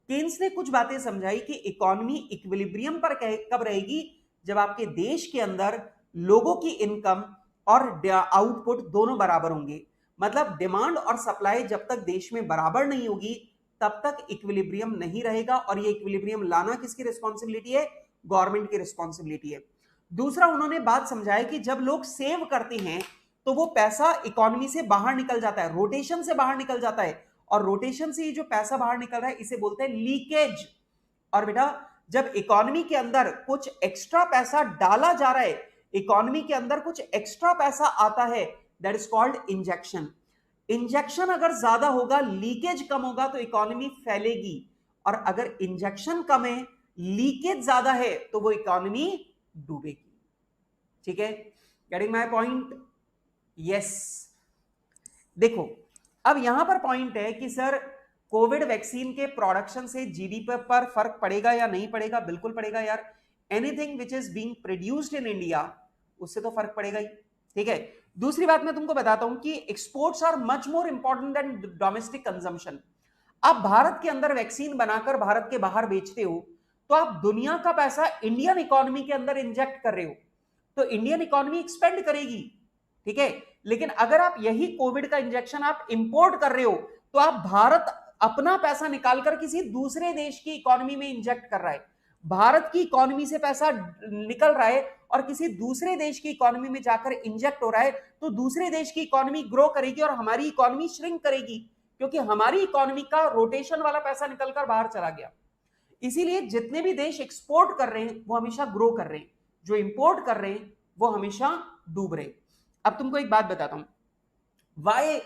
केन्स ने कुछ बातें समझाई कि इकोनॉमी इक्विलिब्रियम पर कब रहेगी? जब आपके देश के अंदर लोगों की इनकम और आउटपुट दोनों बराबर होंगे। मतलब डिमांड और सप्लाई जब तक देश में बराबर नहीं होगी तब तक इक्विलिब्रियम नहीं रहेगा, और ये इक्विलिब्रियम लाना किसकी रिस्पॉन्सिबिलिटी है? गवर्नमेंट की रिस्पॉन्सिबिलिटी है। दूसरा उन्होंने बात समझाया कि जब लोग सेव करते हैं तो वो पैसा इकोनॉमी से बाहर निकल जाता है, रोटेशन से बाहर निकल जाता है, और रोटेशन से ये जो पैसा बाहर निकल रहा है इसे बोलते हैं लीकेज। और बेटा जब इकोनॉमी के अंदर कुछ एक्स्ट्रा पैसा डाला जा रहा है, इकोनॉमी के अंदर कुछ एक्स्ट्रा पैसा आता है, that is called injection. Injection अगर ज्यादा होगा, लीकेज कम होगा, तो इकोनॉमी फैलेगी, और अगर इंजेक्शन कम है, लीकेज ज्यादा है, तो वो इकोनॉमी डूबेगी, ठीक है। Getting my point? यस। देखो अब यहां पर पॉइंट है कि सर कोविड वैक्सीन के प्रोडक्शन से जीडीपी पर फर्क पड़ेगा या नहीं पड़ेगा? बिल्कुल पड़ेगा यार। Anything which is being produced in India, उससे तो फर्क पड़ेगा ही, ठीक है। दूसरी बात मैं तुमको बताता हूं कि exports are much more important than domestic consumption. आप भारत के अंदर वैक्सीन बनाकर भारत के बाहर बेचते हो तो आप दुनिया का पैसा इंडियन इकोनॉमी के अंदर इंजेक्ट कर रहे हो, तो इंडियन इकोनॉमी एक्सपेंड करेगी, ठीक है। लेकिन अगर आप यही कोविड का इंजेक्शन आप इंपोर्ट कर रहे हो तो आप भारत अपना पैसा निकालकर किसी दूसरे देश की इकोनॉमी में इंजेक्ट कर रहा है। भारत की इकोनॉमी से पैसा निकल रहा है और किसी दूसरे देश की इकोनॉमी में जाकर इंजेक्ट हो रहा है, तो दूसरे देश की इकोनॉमी ग्रो करेगी और हमारी इकोनॉमी श्रिंक करेगी, क्योंकि हमारी इकोनॉमी का रोटेशन वाला पैसा निकलकर बाहर चला गया। इसीलिए जितने भी देश एक्सपोर्ट कर रहे हैं वो हमेशा ग्रो कर रहे हैं, जो इंपोर्ट कर रहे हैं वो हमेशा डूब रहे हैं। अब तुमको एक बात बताता हूं, why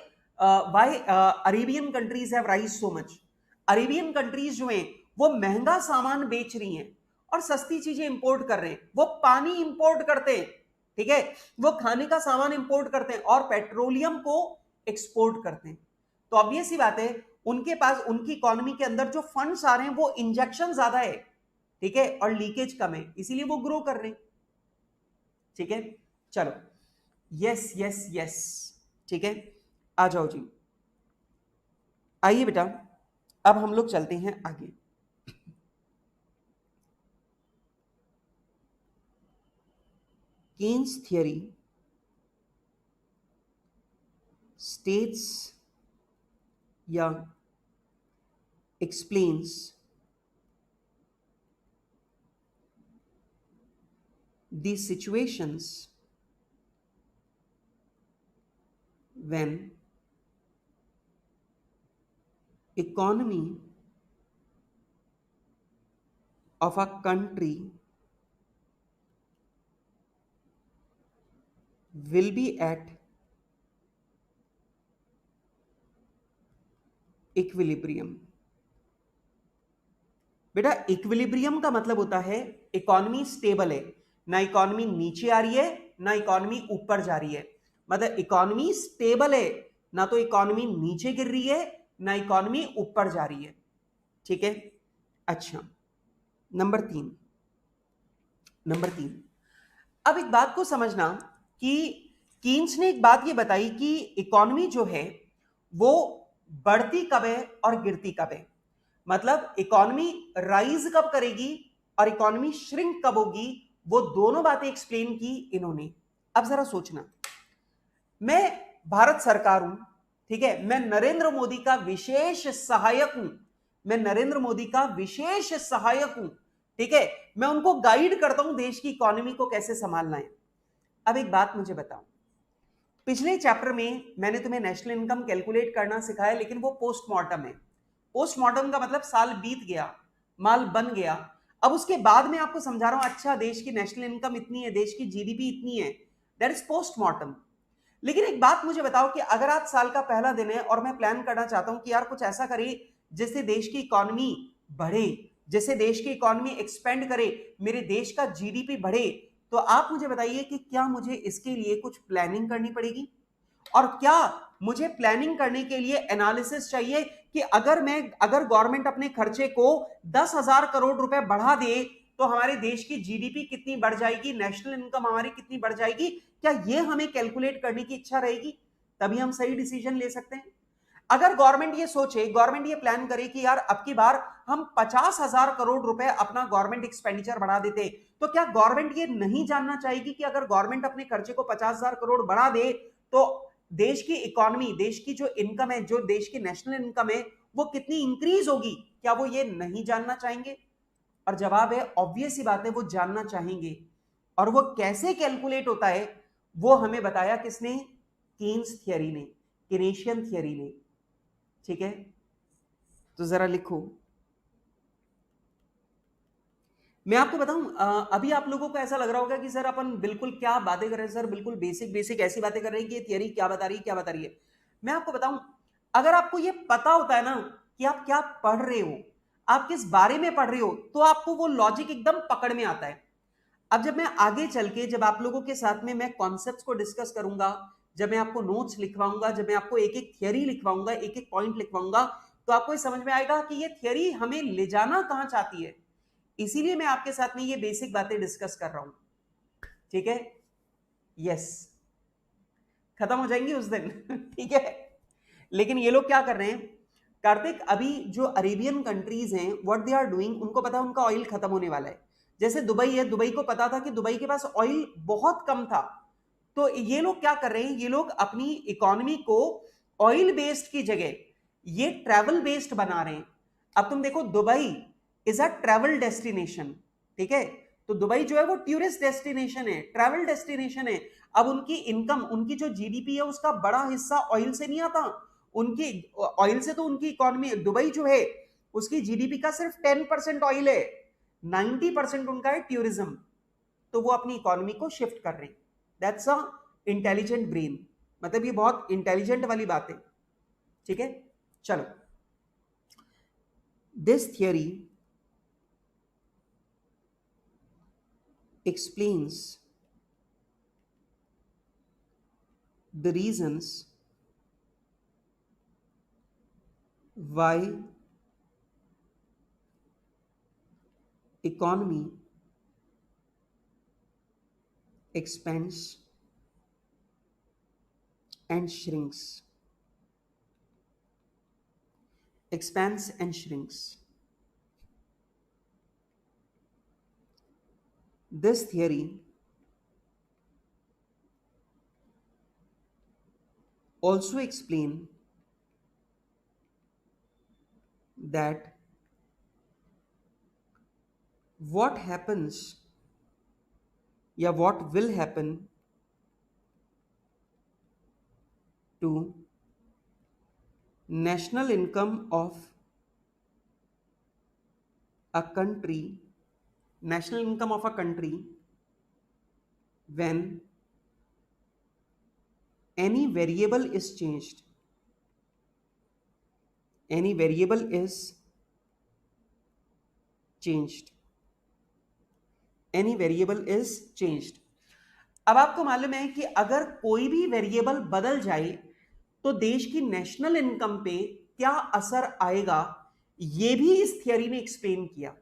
Arabian countries have rise so much. Arabian countries जो हैं वो महंगा सामान बेच रही हैं और सस्ती चीजें इंपोर्ट कर रहे हैं। वो पानी इंपोर्ट करते हैं, ठीक है, वो खाने का सामान इंपोर्ट करते हैं और पेट्रोलियम को एक्सपोर्ट करते हैं। तो ऑब्वियस सी बात है उनके पास, उनकी इकोनॉमी के अंदर जो फंड्स आ रहे हैं वो इंजेक्शन ज्यादा है, ठीक है, और लीकेज कम है, इसीलिए वो ग्रो कर रहे हैं। ठीक है, चलो, यस यस यस, ठीक है, आ जाओ जी, आइए बेटा, अब हम लोग चलते हैं आगे। केन्स थियरी states या explains these situations when economy of a country will be at equilibrium. बेटा इक्विलिब्रियम का मतलब होता है इकोनॉमी स्टेबल है, ना इकोनॉमी नीचे आ रही है ना इकोनॉमी ऊपर जा रही है, मतलब इकोनॉमी स्टेबल है, ना तो इकोनॉमी नीचे गिर रही है ना इकोनॉमी ऊपर जा रही है। ठीक है, अच्छा, नंबर तीन, अब एक बात को समझना कि कीन्स ने एक बात ये बताई कि इकोनॉमी जो है वो बढ़ती कब है और गिरती कब है, मतलब इकोनॉमी राइज कब करेगी और इकोनॉमी श्रिंक कब होगी, वो दोनों बातें एक्सप्लेन की इन्होंने। अब जरा सोचना, मैं भारत सरकार हूं, ठीक है, मैं नरेंद्र मोदी का विशेष सहायक हूं, मैं नरेंद्र मोदी का विशेष सहायक हूं, ठीक है, मैं उनको गाइड करता हूं देश की इकोनॉमी को कैसे संभालना है। अब एक बात मुझे बताओ, पिछले चैप्टर में मैंने तुम्हें नेशनल इनकम कैलकुलेट करना सिखाया, लेकिन वो पोस्टमार्टम है। पोस्टमार्टम का मतलब साल बीत गया, माल बन गया, अब उसके बाद में आपको समझा रहा हूं, अच्छा देश की नेशनल इनकम इतनी है, देश की जीडीपी इतनी है, दैट इज पोस्टमार्टम। लेकिन एक बात मुझे बताओ कि अगर आज साल का पहला दिन है और मैं प्लान करना चाहता हूं कि यार कुछ ऐसा करे जिससे देश की इकोनॉमी बढ़े, जिससे देश की इकोनॉमी एक्सपेंड करे, मेरे देश का जीडीपी बढ़े, तो आप मुझे बताइए कि क्या मुझे इसके लिए कुछ प्लानिंग करनी पड़ेगी, और क्या मुझे प्लानिंग करने के लिए एनालिसिस चाहिए कि अगर गवर्नमेंट अपने खर्चे को 10,000 करोड़ रुपए बढ़ा दे तो हमारे देश की जीडीपी कितनी बढ़ जाएगी, नेशनल इनकम हमारी कितनी बढ़ जाएगी, क्या ये हमें कैलकुलेट करने की इच्छा रहेगी, तभी हम सही डिसीजन ले सकते हैं। अगर गवर्नमेंट ये सोचे, गवर्नमेंट ये प्लान करे कि यार अब की बार हम 50,000 करोड़ रुपए अपना गवर्नमेंट एक्सपेंडिचर बढ़ा देते, तो क्या गवर्नमेंट ये नहीं जानना चाहेगी कि अगर गवर्नमेंट अपने खर्चे को 50,000 करोड़ बढ़ा दे तो देश की इकोनॉमी, देश की जो इनकम है, जो देश की नेशनल इनकम है, वो कितनी इंक्रीज होगी, क्या वो ये नहीं जानना चाहेंगे? और जवाब है ऑब्वियस ही बात है, वो जानना चाहेंगे। और वो कैसे कैलकुलेट होता है वो हमें बताया किसने? कीन्स थियरी ने, कीनेशियन थियरी ने। ठीक है, तो जरा लिखो, मैं आपको बताऊं, अभी आप लोगों को ऐसा लग रहा होगा कि सर अपन बिल्कुल क्या बातें कर रहे हैं सर, बिल्कुल बेसिक बेसिक ऐसी बातें कर रहे हैं कि ये थियरी क्या बता रही है, क्या बता रही है। मैं आपको बताऊं, अगर आपको ये पता होता है ना कि आप क्या पढ़ रहे हो, आप किस बारे में पढ़ रहे हो, तो आपको वो लॉजिक एकदम पकड़ में आता है। अब जब मैं आगे चल के, जब आप लोगों के साथ में मैं कॉन्सेप्ट्स को डिस्कस करूंगा, जब मैं आपको नोट्स लिखवाऊंगा, जब मैं आपको एक एक थियरी लिखवाऊंगा, एक एक पॉइंट लिखवाऊंगा, तो आपको ये समझ में आएगा कि ये थियरी हमें ले जाना कहां चाहती है। इसीलिए मैं आपके साथ में ये बेसिक बातें डिस्कस कर रहा हूं। ठीक है, यस, खत्म हो जाएंगी उस दिन ठीक है, लेकिन ये लोग क्या कर रहे हैं कार्तिक, अभी जो अरेबियन कंट्रीज हैं, व्हाट दे आर डूइंग, उनको पता है उनका ऑयल खत्म होने वाला है। जैसे दुबई है, दुबई को पता था कि दुबई के पास ऑयल बहुत कम था, तो ये लोग क्या कर रहे हैं, ये लोग अपनी इकोनॉमी को ऑयल बेस्ड की जगह ये ट्रैवल बेस्ड बना रहे हैं। अब तुम देखो, Dubai is a travel destination, ठीक है, तो दुबई जो है वो टूरिस्ट डेस्टिनेशन है, ट्रैवल डेस्टिनेशन है। अब उनकी इनकम, उनकी जो जीडीपी है उसका बड़ा हिस्सा ऑयल से नहीं आता, उनकी ऑयल से तो उनकी इकोनॉमी, दुबई जो है उसकी जीडीपी का सिर्फ 10% ऑयल है, 90% उनका है टूरिज्म। तो वो अपनी इकोनॉमी को शिफ्ट कर रहे हैं। दैट्स अ इंटेलिजेंट ब्रेन, मतलब ये बहुत इंटेलिजेंट वाली बात है। ठीक है, चलो, this theory explains the reasons why economy expands and shrinks. Expands and shrinks. This theory also explain that what happens या what will happen to national income of a country, national income of a country when any variable is changed. Any variable is changed. Any variable is changed. अब आपको मालूम है कि अगर कोई भी variable बदल जाए तो देश की नेशनल इनकम पे क्या असर आएगा, ये भी इस थियरी ने एक्सप्लेन किया।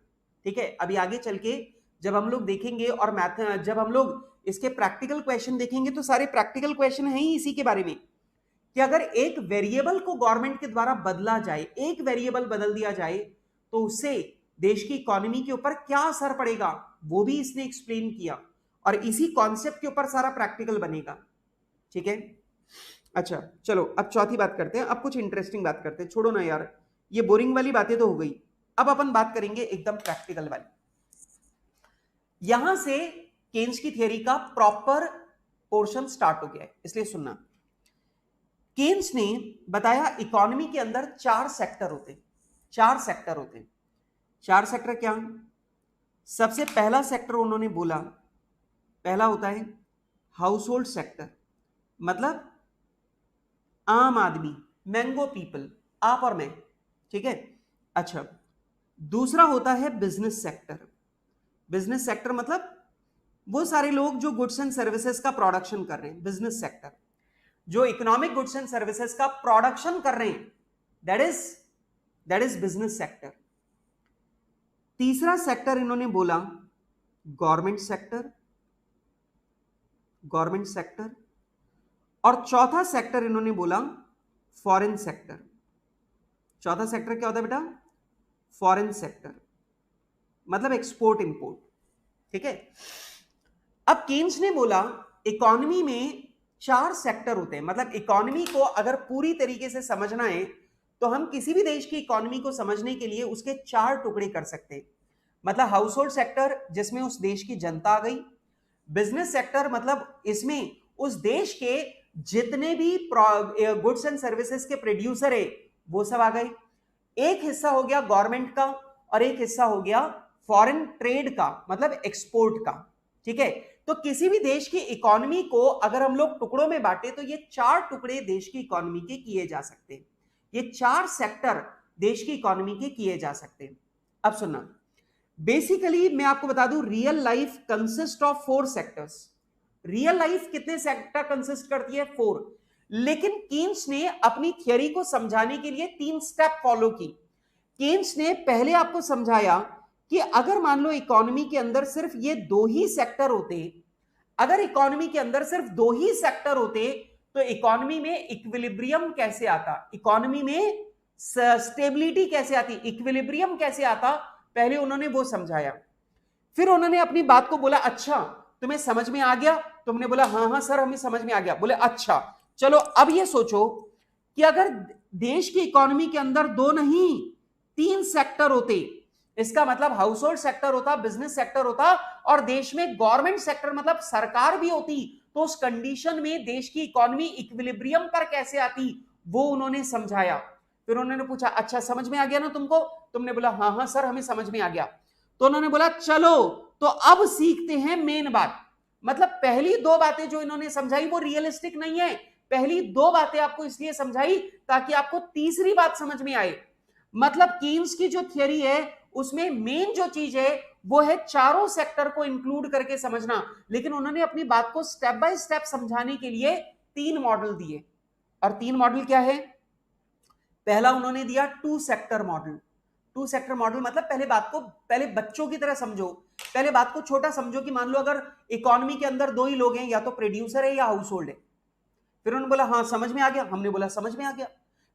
ठीक है, अभी आगे चल के जब हम लोग देखेंगे और मैथ, जब हम लोग इसके प्रैक्टिकल क्वेश्चन देखेंगे तो सारे प्रैक्टिकल क्वेश्चन हैं ही इसी के बारे में कि अगर एक वेरिएबल को गवर्नमेंट के द्वारा बदला जाए, एक वेरिएबल बदल दिया जाए तो उससे देश की इकोनॉमी के ऊपर क्या असर पड़ेगा, वो भी इसने एक्सप्लेन किया और इसी कॉन्सेप्ट के ऊपर सारा प्रैक्टिकल बनेगा। ठीक है, अच्छा चलो अब चौथी बात करते हैं, अब कुछ इंटरेस्टिंग बात करते हैं। छोड़ो ना यार, ये बोरिंग वाली बातें तो हो गई, अब अपन बात करेंगे एकदम प्रैक्टिकल वाली। यहां से केन्स की थियरी का प्रॉपर पोर्शन स्टार्ट हो गया है, इसलिए सुनना। केन्स ने बताया इकोनॉमी के अंदर चार सेक्टर होते हैं। चार सेक्टर होते हैं। चार सेक्टर क्या? सबसे पहला सेक्टर उन्होंने बोला, पहला होता है हाउस होल्ड सेक्टर, मतलब आम आदमी, मैंगो पीपल, आप और मैं। ठीक है, अच्छा दूसरा होता है बिजनेस सेक्टर। बिजनेस सेक्टर मतलब वो सारे लोग जो गुड्स एंड सर्विसेज का प्रोडक्शन कर रहे हैं, बिजनेस सेक्टर जो इकोनॉमिक गुड्स एंड सर्विसेज का प्रोडक्शन कर रहे हैं, दैट इज बिजनेस सेक्टर। तीसरा सेक्टर इन्होंने बोला गवर्नमेंट सेक्टर, गवर्नमेंट सेक्टर। और चौथा सेक्टर इन्होंने बोला फॉरेन सेक्टर। चौथा सेक्टर क्या होता है बेटा? फॉरेन सेक्टर, मतलब एक्सपोर्ट इंपोर्ट। ठीक है, अब केन्स ने बोला इकोनॉमी में चार सेक्टर होते हैं, मतलब इकोनॉमी को अगर पूरी तरीके से समझना है तो हम किसी भी देश की इकोनॉमी को समझने के लिए उसके चार टुकड़े कर सकते हैं। मतलब हाउस होल्ड सेक्टर जिसमें उस देश की जनता आ गई, बिजनेस सेक्टर मतलब इसमें उस देश के जितने भी गुड्स एंड सर्विसेज के प्रोड्यूसर है वो सब आ गए। एक हिस्सा हो गया गवर्नमेंट का और एक हिस्सा हो गया फॉरेन ट्रेड का, मतलब एक्सपोर्ट का। ठीक है, तो किसी भी देश की इकोनॉमी को अगर हम लोग टुकड़ों में बांटे तो ये चार टुकड़े देश की इकोनॉमी के किए जा सकते हैं। ये चार सेक्टर देश की इकोनॉमी के किए जा सकते हैं। अब सुनना, बेसिकली मैं आपको बता दूं, real life consist of 4 sectors. Real life कितने सेक्टर कंसिस्ट करती है? 4। लेकिन केन्स ने अपनी थियरी को समझाने के लिए 3 स्टेप फॉलो की। केन्स ने पहले आपको समझाया कि अगर मान लो इकोनॉमी के अंदर सिर्फ ये 2 ही सेक्टर होते, अगर इकोनॉमी के अंदर सिर्फ 2 ही सेक्टर होते तो इकोनॉमी में इक्विलिब्रियम कैसे आता, इकोनॉमी में स्टेबिलिटी कैसे आती, इक्विलिब्रियम कैसे आता, पहले उन्होंने वो समझाया। फिर उन्होंने अपनी बात को बोला, अच्छा तुम्हें समझ में आ गया? तुमने बोला हाँ हाँ सर हमें समझ में आ गया। बोले अच्छा चलो अब ये सोचो कि अगर देश की इकोनॉमी के अंदर 2 नहीं 3 सेक्टर होते, इसका मतलब हाउस होल्ड सेक्टर होता, बिजनेस सेक्टर होता और देश में गवर्नमेंट सेक्टर मतलब सरकार भी होती, तो उस कंडीशन में देश की इकोनॉमी इक्विलिब्रियम पर कैसे आती, वो उन्होंने समझाया। फिर उन्होंने पूछा अच्छा समझ में आ गया ना तुमको? तुमने बोला हाँ हाँ सर हमें समझ में आ गया। तो उन्होंने बोला चलो तो अब सीखते हैं मेन बात। मतलब पहली दो बातें जो इन्होंने समझाई वो रियलिस्टिक नहीं है। पहली दो बातें आपको इसलिए समझाई ताकि आपको तीसरी बात समझ में आए। मतलब कीन्स की जो थियरी है उसमें मेन जो चीज है वो है चारों सेक्टर को इंक्लूड करके समझना। लेकिन उन्होंने अपनी बात को स्टेप बाय स्टेप समझाने के लिए तीन मॉडल दिए। और तीन मॉडल क्या है? पहला उन्होंने दिया two sector model. Two sector model मतलब पहले बात को पहले बच्चों की तरह समझो। पहले बात को छोटा समझो कि मान लो अगर इकोनॉमी के अंदर दो ही लोग हैं, या तो प्रोड्यूसर है या हाउस होल्ड है। फिर उन्होंने बोला हाँ समझ में आ गया। हमने बोला समझ में आ गया।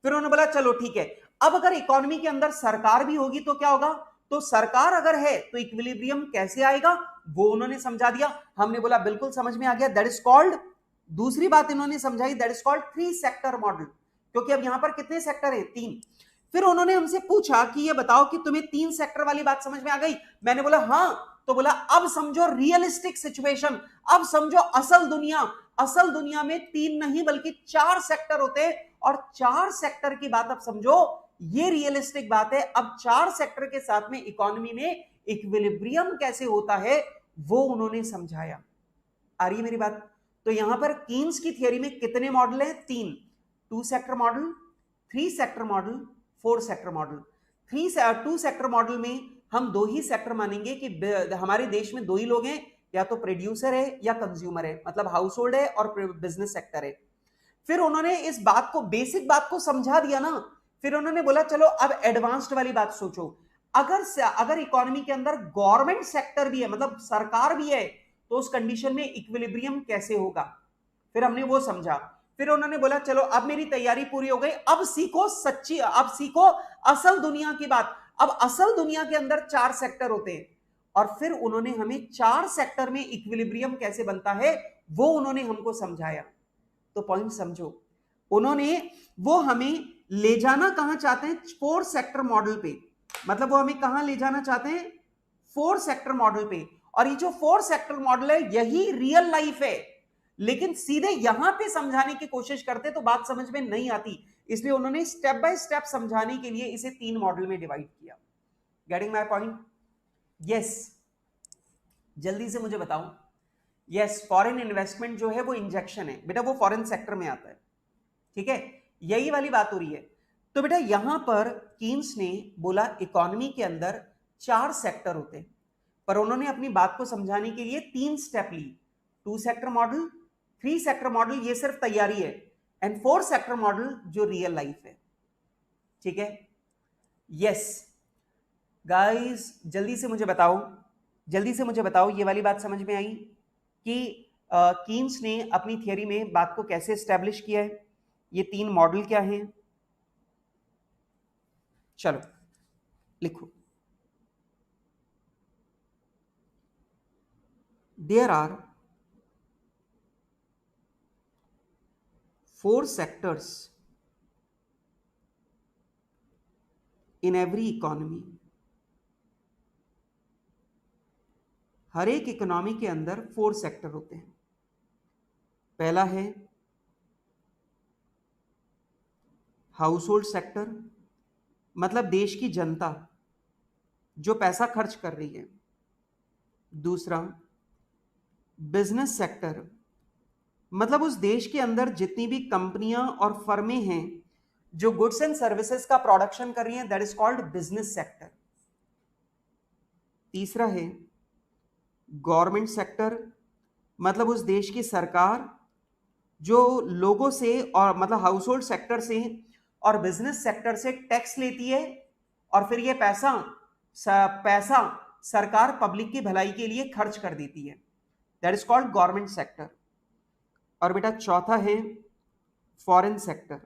फिर उन्होंने बोला चलो ठीक है, अब अगर इकोनॉमी के अंदर सरकार भी होगी तो क्या होगा? तो सरकार अगर है तो इक्विलिब्रियम कैसे आएगा वो उन्होंने समझा दिया। हमने बोला बिल्कुल समझ में आ गया, दैट इज कॉल्ड। दूसरी बात इन्होंने समझाई, that is called three sector model. क्योंकि अब यहां पर कितने सेक्टर हैं? तीन। फिर उन्होंने हमसे पूछा कि ये बताओ कि तुम्हें तीन सेक्टर वाली बात समझ में आ गई? मैंने बोला हाँ। तो बोला अब समझो रियलिस्टिक सिचुएशन, अब समझो असल दुनिया। असल दुनिया में तीन नहीं बल्कि चार सेक्टर होते हैं, और चार सेक्टर की बात अब समझो, ये रियलिस्टिक बात है। अब चार सेक्टर के साथ में इकोनॉमी में इक्विलिब्रियम कैसे होता है वो उन्होंने समझाया। आ रही है मेरी बात? तो यहां पर कीन्स की थियरी में कितने मॉडल हैं? तीन। Two sector model, three sector model, four sector model. Three two sector model में हम दो ही सेक्टर मानेंगे कि हमारे देश में दो ही लोग हैं, या तो प्रोड्यूसर है या कंज्यूमर है, मतलब हाउस होल्ड है और बिजनेस सेक्टर है। फिर उन्होंने इस बात को, बेसिक बात को समझा दिया ना। फिर उन्होंने बोला चलो अब एडवांस्ड वाली बात सोचो। अगर अगर इकोनॉमी के अंदर गवर्नमेंट सेक्टर भी है, मतलब सरकार भी है, तो उस कंडीशन में इक्विलिब्रियम कैसे होगा? फिर हमने वो समझा। फिर उन्होंने बोला चलो अब मेरी तैयारी पूरी हो गई, अब सीखो सच्ची, अब सीखो असल दुनिया की बात। अब असल दुनिया के अंदर चार सेक्टर होते हैं, और फिर उन्होंने हमें चार सेक्टर में इक्विलिब्रियम कैसे बनता है वो उन्होंने हमको समझाया। तो पॉइंट समझो, उन्होंने वो हमें ले जाना कहां चाहते हैं? फोर सेक्टर मॉडल पे। मतलब वो हमें कहां ले जाना चाहते हैं? फोर सेक्टर मॉडल पे। और ये जो फोर सेक्टर मॉडल है यही रियल लाइफ है। लेकिन सीधे यहां पे समझाने की कोशिश करते तो बात समझ में नहीं आती, इसलिए उन्होंने स्टेप बाय स्टेप समझाने के लिए इसे तीन मॉडल में डिवाइड किया। Getting my point? यस। जल्दी से मुझे बताओ। यस, फॉरेन इन्वेस्टमेंट जो है वो इंजेक्शन है बेटा, वो फॉरेन सेक्टर में आता है। ठीक है, यही वाली बात हो रही है। तो बेटा यहां पर कीन्स ने बोला इकोनॉमी के अंदर चार सेक्टर होते हैं, पर उन्होंने अपनी बात को समझाने के लिए तीन स्टेप ली। Two sector model, three sector model ये सिर्फ तैयारी है, एंड फोर सेक्टर मॉडल जो रियल लाइफ है। ठीक है, यस गाइस, जल्दी से मुझे बताओ, जल्दी से मुझे बताओ ये वाली बात समझ में आई कि कीन्स ने अपनी थियरी में बात को कैसे एस्टेब्लिश किया है? ये तीन मॉडल क्या हैं? चलो लिखो। There are four sectors in every economy. हर एक इकोनॉमी के अंदर फोर सेक्टर होते हैं। पहला है हाउस होल्ड सेक्टर, मतलब देश की जनता जो पैसा खर्च कर रही है। दूसरा बिजनेस सेक्टर, मतलब उस देश के अंदर जितनी भी कंपनियां और फर्में हैं जो गुड्स एंड सर्विसेज का प्रोडक्शन कर रही हैं, that is called business sector. तीसरा है गवर्नमेंट सेक्टर, मतलब उस देश की सरकार जो लोगों से और मतलब हाउस होल्ड सेक्टर से और बिजनेस सेक्टर से टैक्स लेती है, और फिर ये पैसा सरकार पब्लिक की भलाई के लिए खर्च कर देती है, that is called government sector. और बेटा चौथा है फॉरेन सेक्टर।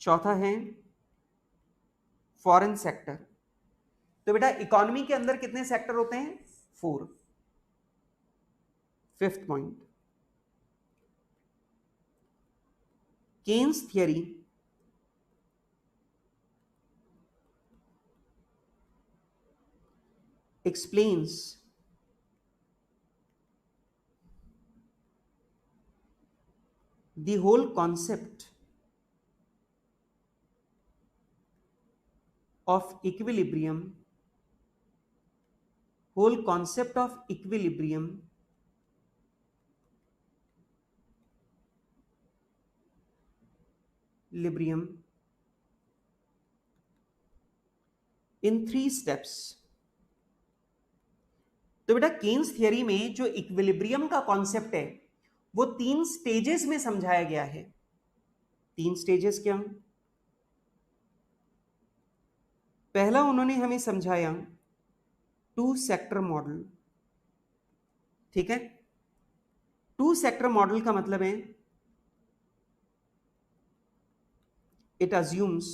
चौथा है फॉरेन सेक्टर। तो बेटा इकोनॉमी के अंदर कितने सेक्टर होते हैं? Four. Fifth point, Keynes theory explains the whole concept of equilibrium, whole concept of equilibrium librium in 3 steps. तो बेटा केन्स थियरी में जो इक्विलिब्रियम का कॉन्सेप्ट है वो 3 स्टेजेस में समझाया गया है. 3 स्टेजेस क्या? पहला उन्होंने हमें समझाया 2 सेक्टर मॉडल. ठीक है, 2 सेक्टर मॉडल का मतलब है it assumes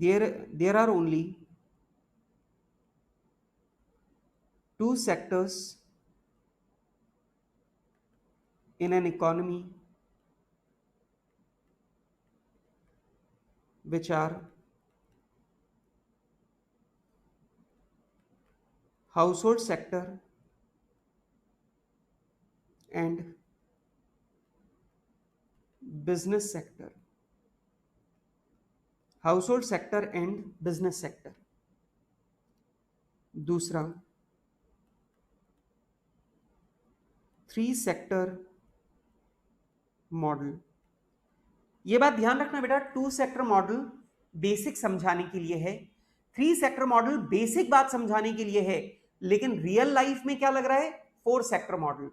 there are only 2 sectors in an economy which are household sector and business sector. Household sector and business sector. दूसरा 3 सेक्टर मॉडल. ये बात ध्यान रखना बेटा, 2 सेक्टर मॉडल बेसिक समझाने के लिए है, 3 सेक्टर मॉडल बेसिक बात समझाने के लिए है, लेकिन रियल लाइफ में क्या लग रहा है? 4 sector model.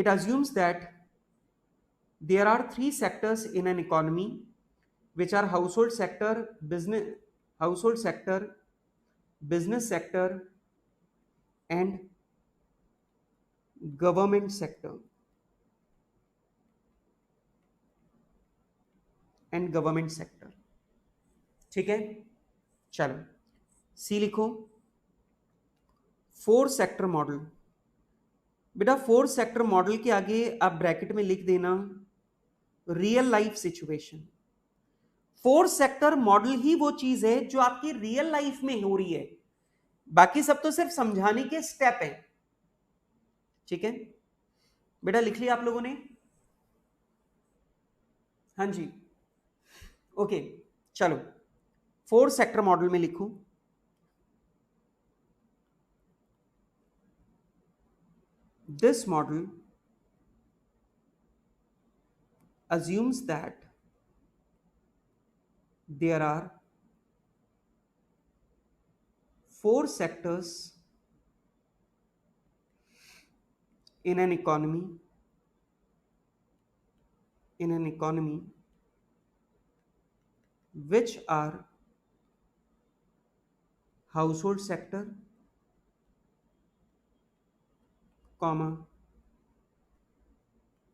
It assumes that there are 3 sectors in an economy which are household sector, business sector and government sector. ठीक है, चलो सी लिखो. 4 सेक्टर मॉडल. बेटा 4 सेक्टर मॉडल के आगे आप ब्रैकेट में लिख देना real life situation. 4 sector model ही वो चीज है जो आपकी रियल लाइफ में हो रही है, बाकी सब तो सिर्फ समझाने के स्टेप है. ठीक है बेटा, लिख लिया आप लोगों ने? हाँ जी, ओके. चलो 4 सेक्टर मॉडल में लिखो. This model assumes that there are 4 sectors in an economy which are household sector, comma,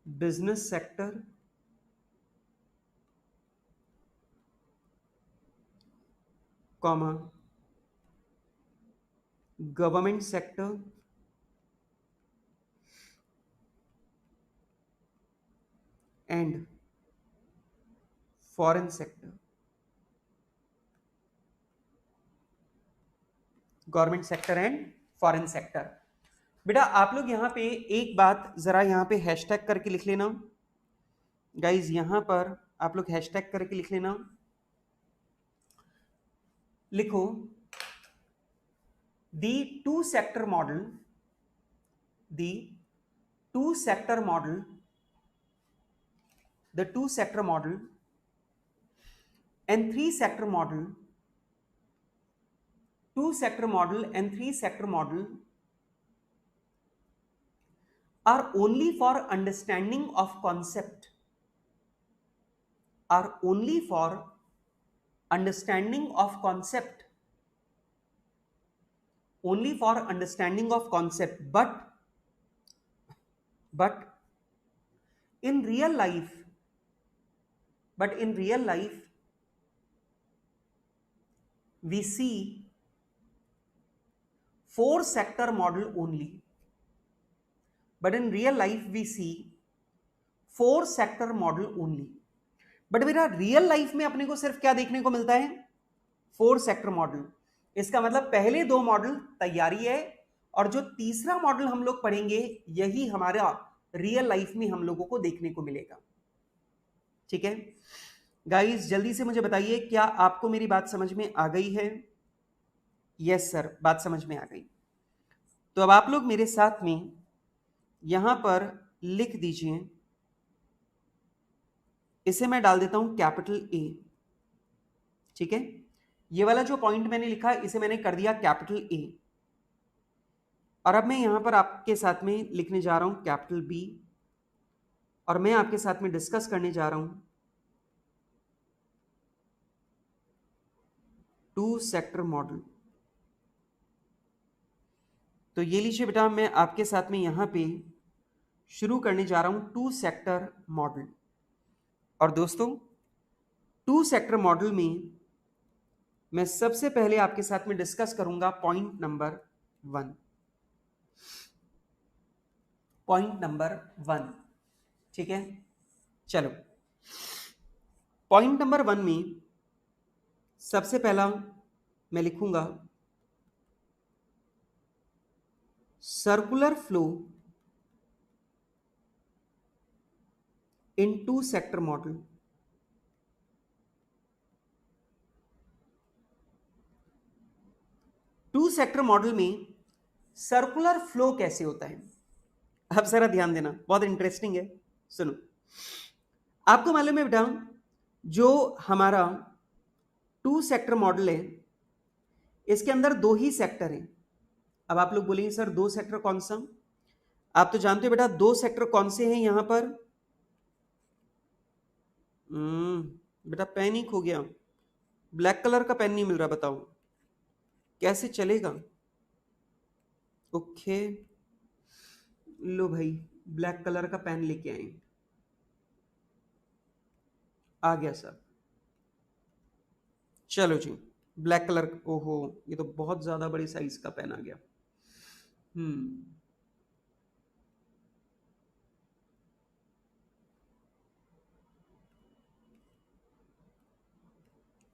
business sector comma, government sector and foreign sector. Government sector and foreign sector. बेटा आप लोग यहां पे एक बात जरा यहां पे हैशटैग करके लिख लेना गाइज. यहां पर आप लोग हैशटैग करके लिख लेना. लिखो दी 2 sector model, the 2 sector model, the 2 sector model and 3 sector model, 2 sector model and 3 sector model are only for understanding of concept, are only for understanding of concept, only for understanding of concept, but in real life, we see 4 sector model only, but in real life we see 4 sector model only. But मेरा real life में अपने को सिर्फ क्या देखने को मिलता है? 4 सेक्टर मॉडल. इसका मतलब पहले 2 मॉडल तैयारी है और जो तीसरा मॉडल हम लोग पढ़ेंगे यही हमारा रियल लाइफ में हम लोगों को देखने को मिलेगा. ठीक है गाइस, जल्दी से मुझे बताइए क्या आपको मेरी बात समझ में आ गई है? यस सर, बात समझ में आ गई. तो अब आप लोग मेरे साथ में यहां पर लिख दीजिए, इसे मैं डाल देता हूं कैपिटल ए. ठीक है, ये वाला जो पॉइंट मैंने लिखा इसे मैंने कर दिया कैपिटल ए. और अब मैं यहां पर आपके साथ में लिखने जा रहा हूं कैपिटल बी, और मैं आपके साथ में डिस्कस करने जा रहा हूं 2 सेक्टर मॉडल. तो ये लीजिए बेटा, मैं आपके साथ में यहां पे शुरू करने जा रहा हूं 2 सेक्टर मॉडल. और दोस्तों 2 सेक्टर मॉडल में मैं सबसे पहले आपके साथ में डिस्कस करूंगा पॉइंट नंबर 1. Point number 1. ठीक है, चलो पॉइंट नंबर 1 में सबसे पहला मैं लिखूंगा circular flow in 2 sector model. Two sector model में सर्कुलर फ्लो कैसे होता है? अब जरा ध्यान देना, बहुत इंटरेस्टिंग है. सुनो, आपको मालूम है बेटा, जो हमारा 2 सेक्टर मॉडल है इसके अंदर 2 ही सेक्टर हैं. अब आप लोग बोलेंगे सर 2 सेक्टर कौन सा? आप तो जानते हो बेटा 2 सेक्टर कौन से हैं यहां पर. बेटा पेन ही खो गया, ब्लैक कलर का पेन नहीं मिल रहा, बताओ कैसे चलेगा? ओके, लो भाई ब्लैक कलर का पेन लेके आए. आ गया सर, चलो जी ब्लैक कलर. ओहो, ये तो बहुत ज्यादा बड़ी साइज का पेन आ गया.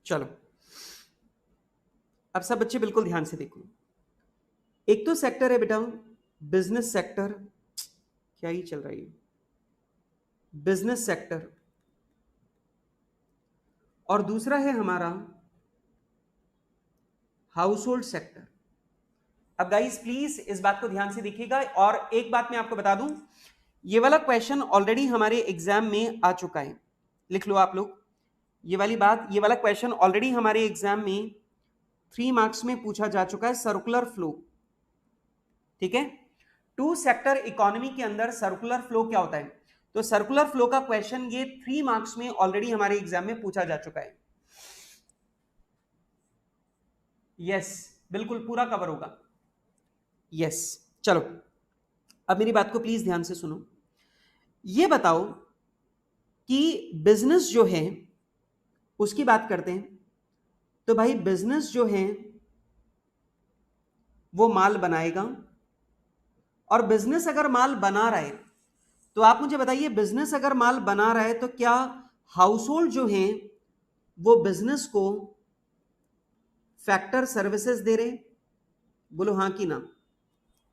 चलो अब सब बच्चे बिल्कुल ध्यान से देखो. एक तो सेक्टर है बेटा बिजनेस सेक्टर, क्या ही चल रहा है, बिजनेस सेक्टर. और दूसरा है हमारा हाउस होल्ड सेक्टर. अब गाइस प्लीज इस बात को ध्यान से देखिएगा. और एक बात मैं आपको बता दूं, ये वाला क्वेश्चन ऑलरेडी हमारे एग्जाम में आ चुका है. लिख लो आप लोग ये वाली बात, ये वाला क्वेश्चन ऑलरेडी हमारे एग्जाम में 3 मार्क्स में पूछा जा चुका है. Circular flow. ठीक है, 2 सेक्टर इकोनॉमी के अंदर सर्कुलर फ्लो क्या होता है? तो सर्कुलर फ्लो का क्वेश्चन ये 3 मार्क्स में ऑलरेडी हमारे एग्जाम में पूछा जा चुका है. यस, बिल्कुल पूरा कवर होगा. यस, चलो अब मेरी बात को प्लीज ध्यान से सुनो. ये बताओ कि बिजनेस जो है उसकी बात करते हैं. तो भाई बिजनेस जो है वो माल बनाएगा, और बिजनेस अगर माल बना रहा है तो आप मुझे बताइए, बिजनेस अगर माल बना रहा है तो क्या हाउस होल्ड जो है वो बिजनेस को फैक्टर सर्विसेज दे रहे? बोलो हाँ कि ना.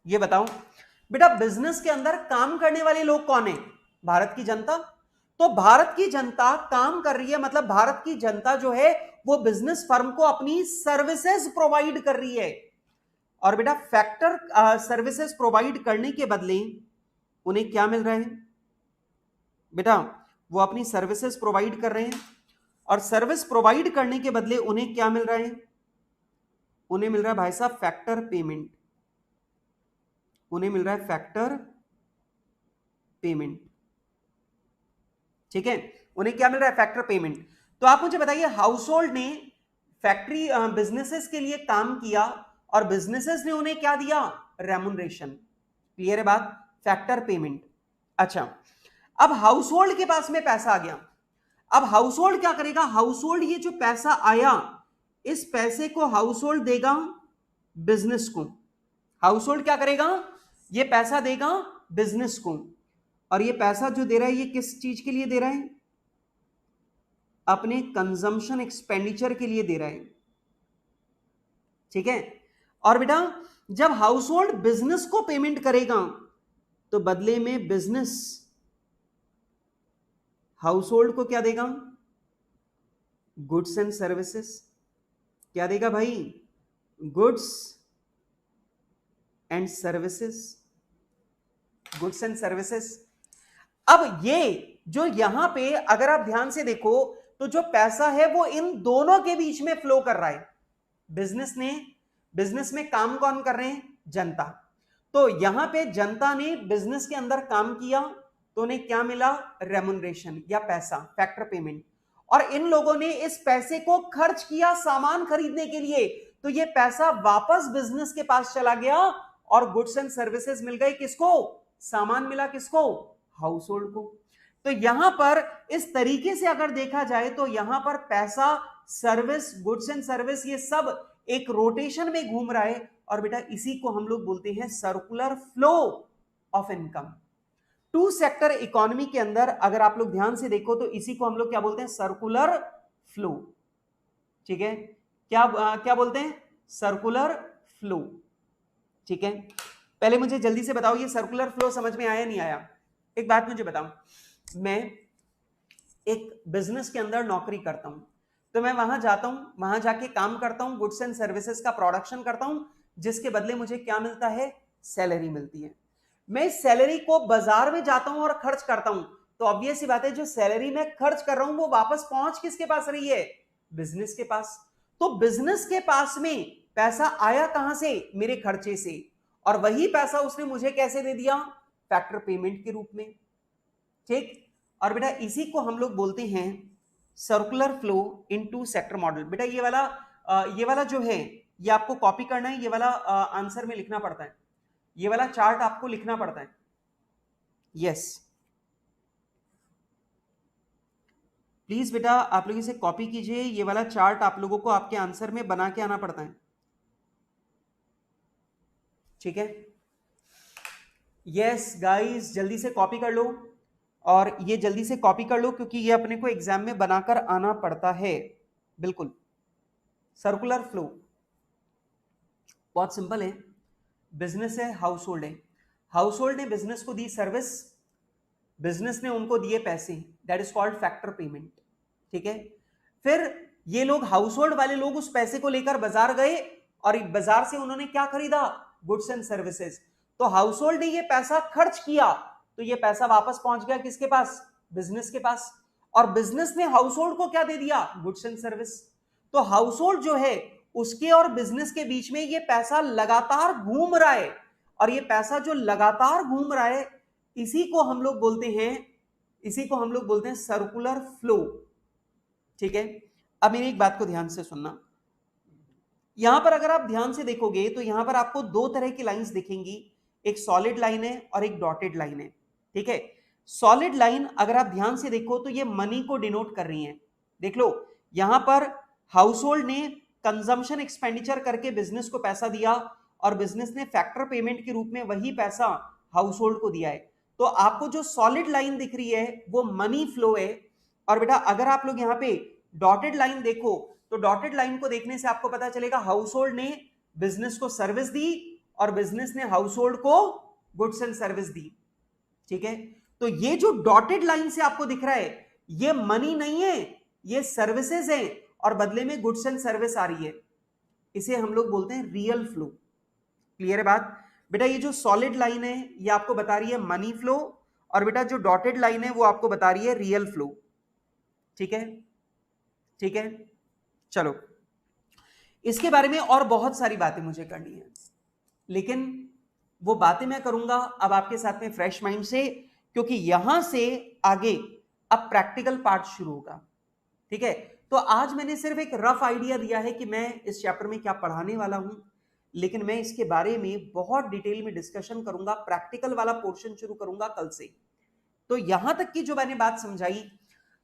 ये बताओ बेटा, बिजनेस के अंदर काम करने वाले लोग कौन है? भारत की जनता. तो भारत की जनता काम कर रही है, मतलब भारत की जनता जो है वो बिजनेस फर्म को अपनी सर्विसेज प्रोवाइड कर रही है. और बेटा फैक्टर सर्विसेज प्रोवाइड करने के बदले उन्हें क्या मिल रहा है? बेटा वो अपनी सर्विसेज प्रोवाइड कर रहे हैं, और सर्विस प्रोवाइड करने के बदले उन्हें क्या मिल रहा है? उन्हें मिल रहा है भाई साहब फैक्टर पेमेंट. उन्हें मिल रहा है फैक्टर पेमेंट. ठीक है, उन्हें क्या मिल रहा है? Factor payment. तो आप मुझे बताइए, हाउस होल्ड ने फैक्ट्री बिजनेसेस के लिए काम किया और बिजनेसेस ने उन्हें क्या दिया? रेम्युनरेशन. क्लियर है बात? Factor payment. अच्छा, अब हाउस होल्ड के पास में पैसा आ गया. अब हाउस होल्ड क्या करेगा? हाउस होल्ड ये जो पैसा आया, इस पैसे को हाउस होल्ड देगा बिजनेस को. हाउस होल्ड क्या करेगा, ये पैसा देगा बिजनेस को, और ये पैसा जो दे रहा है ये किस चीज के लिए दे रहा है, अपने कंजम्पशन एक्सपेंडिचर के लिए दे रहा है, ठीक है। और बेटा जब हाउस होल्ड बिजनेस को पेमेंट करेगा तो बदले में बिजनेस हाउस होल्ड को क्या देगा, गुड्स एंड सर्विसेज। क्या देगा भाई, goods and services, goods and services. अब ये जो यहां पे अगर आप ध्यान से देखो तो जो पैसा है वो इन दोनों के बीच में फ्लो कर रहा है। बिजनेस में काम कौन कर रहे हैं, जनता। तो यहां पे जनता ने बिजनेस के अंदर काम किया तो उन्हें क्या मिला, रेमुनरेशन या पैसा, फैक्टर पेमेंट। और इन लोगों ने इस पैसे को खर्च किया सामान खरीदने के लिए, तो ये पैसा वापस बिजनेस के पास चला गया और गुड्स एंड सर्विसेज मिल गए किसको, सामान मिला किसको, हाउस होल्ड को। तो यहां पर इस तरीके से अगर देखा जाए तो यहां पर पैसा, सर्विस, गुड्स एंड सर्विस, ये सब एक रोटेशन में घूम रहा है। और बेटा इसी को हम लोग बोलते हैं circular flow of income. Two sector economy के अंदर अगर आप लोग ध्यान से देखो तो इसी को हम लोग क्या बोलते हैं, सर्कुलर फ्लो, ठीक है। क्या बोलते हैं, सर्कुलर फ्लो, ठीक है। पहले मुझे जल्दी से बताओ ये सर्कुलर फ्लो समझ में आया नहीं आया। एक बात मुझे बताओ, मैं एक बिजनेस के अंदर नौकरी करता हूं, तो मैं वहां जाता हूं, वहां जाके काम करता हूं, गुड्स एंड सर्विसेज का प्रोडक्शन करता हूं, जिसके बदले मुझे क्या मिलता है, सैलरी मिलती है। मैं इस सैलरी को बाजार में जाता हूं और खर्च करता हूं, तो ऑब्वियस सी बात है जो सैलरी मैं खर्च कर रहा हूं वो वापस पहुंच किसके पास रही है, बिजनेस के पास। तो बिजनेस के पास में पैसा आया कहां से, मेरे खर्चे से, और वही पैसा उसने मुझे कैसे दे दिया, फैक्टर पेमेंट के रूप में, ठीक। और बेटा इसी को हम लोग बोलते हैं circular flow in two sector model. बेटा ये वाला जो है ये आपको कॉपी करना है, ये वाला आंसर में लिखना पड़ता है, ये वाला चार्ट आपको लिखना पड़ता है, यस। प्लीज बेटा आप लोग इसे कॉपी कीजिए, ये वाला चार्ट आप लोगों को आपके आंसर में बना के आना पड़ता है, ठीक है। यस गाइस जल्दी से कॉपी कर लो, और ये जल्दी से कॉपी कर लो क्योंकि ये अपने को एग्जाम में बनाकर आना पड़ता है, बिल्कुल। सर्कुलर फ्लो बहुत सिंपल है, बिजनेस है, हाउस होल्ड है, हाउस होल्ड ने बिजनेस को दी सर्विस, बिजनेस ने उनको दिए पैसे, that is called factor payment, ठीक है। फिर ये लोग हाउस होल्ड वाले लोग उस पैसे को लेकर बाजार गए और बाजार से उन्होंने क्या खरीदा, गुड्स एंड सर्विसेज। तो हाउस होल्ड ने ये पैसा खर्च किया तो ये पैसा वापस पहुंच गया किसके पास, बिजनेस के पास, और बिजनेस ने हाउस होल्ड को क्या दे दिया, गुड्स एंड सर्विस। तो हाउस होल्ड जो है उसके और बिजनेस के बीच में ये पैसा लगातार घूम रहा है, और ये पैसा जो लगातार घूम रहा है इसी को हम लोग बोलते हैं सर्कुलर फ्लो, ठीक है। अब मेरी एक बात को ध्यान से सुनना, यहां पर अगर आप ध्यान से देखोगे तो यहां पर आपको दो तरह की लाइंस दिखेंगी, एक सॉलिड लाइन है और एक डॉटेड लाइन है, ठीक है। सॉलिड लाइन अगर आप ध्यान से देखो तो ये मनी को डिनोट कर रही है, देख लो यहां पर हाउस होल्ड ने कंजम्पशन एक्सपेंडिचर करके बिजनेस को पैसा दिया और बिजनेस ने फैक्टर पेमेंट के रूप में वही पैसा हाउस होल्ड को दिया है। तो आपको जो सॉलिड लाइन दिख रही है वो मनी फ्लो है। और बेटा अगर आप लोग यहाँ पे डॉटेड लाइन देखो तो डॉटेड लाइन को देखने से आपको पता चलेगा हाउस होल्ड ने बिजनेस को सर्विस दी और बिजनेस ने हाउस होल्ड को गुड्स एंड सर्विस दी, ठीक है। तो ये जो डॉटेड लाइन से आपको दिख रहा है ये मनी नहीं है, ये सर्विसेज है और बदले में गुड्स एंड सर्विस आ रही है, इसे हम लोग बोलते हैं रियल फ्लो। क्लियर है बात बेटा। ये जो सॉलिड लाइन है ये आपको बता रही है मनी फ्लो, और बेटा जो डॉटेड लाइन है वो आपको बता रही है रियल फ्लो, ठीक है, ठीक है। चलो इसके बारे में और बहुत सारी बातें मुझे करनी है, लेकिन वो बातें मैं करूंगा अब आपके साथ में फ्रेश माइंड से, क्योंकि यहां से आगे अब प्रैक्टिकल पार्ट शुरू होगा, ठीक है। तो आज मैंने सिर्फ एक रफ आइडिया दिया है कि मैं इस चैप्टर में क्या पढ़ाने वाला हूं, लेकिन मैं इसके बारे में बहुत डिटेल में डिस्कशन करूंगा, प्रैक्टिकल वाला पोर्शन शुरू करूंगा कल से। तो यहां तक की जो मैंने बात समझाई,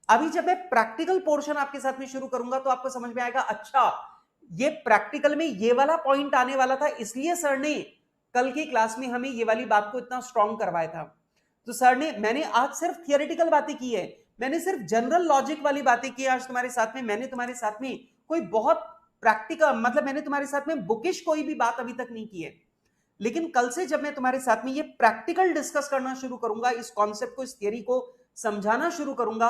अभी जब मैं प्रैक्टिकल पोर्शन आपके साथ में शुरू करूंगा तो आपको समझ में आएगा अच्छा ये प्रैक्टिकल में ये वाला पॉइंट आने वाला था, इसलिए सर ने कल की क्लास में हमें ये वाली बात को इतना स्ट्रॉन्ग करवाया था। तो सर ने, मैंने आज सिर्फ थियोरेटिकल बातें की है, मैंने सिर्फ जनरल लॉजिक वाली बातें की आज तुम्हारे साथ में। मैंने तुम्हारे साथ में कोई बहुत प्रैक्टिकल, मतलब मैंने तुम्हारे साथ में बुकिश कोई भी बात अभी तक नहीं की है। लेकिन कल से जब मैं तुम्हारे साथ में ये प्रैक्टिकल डिस्कस करना शुरू करूंगा, इस कॉन्सेप्ट को, इस थियरी को समझाना शुरू करूंगा,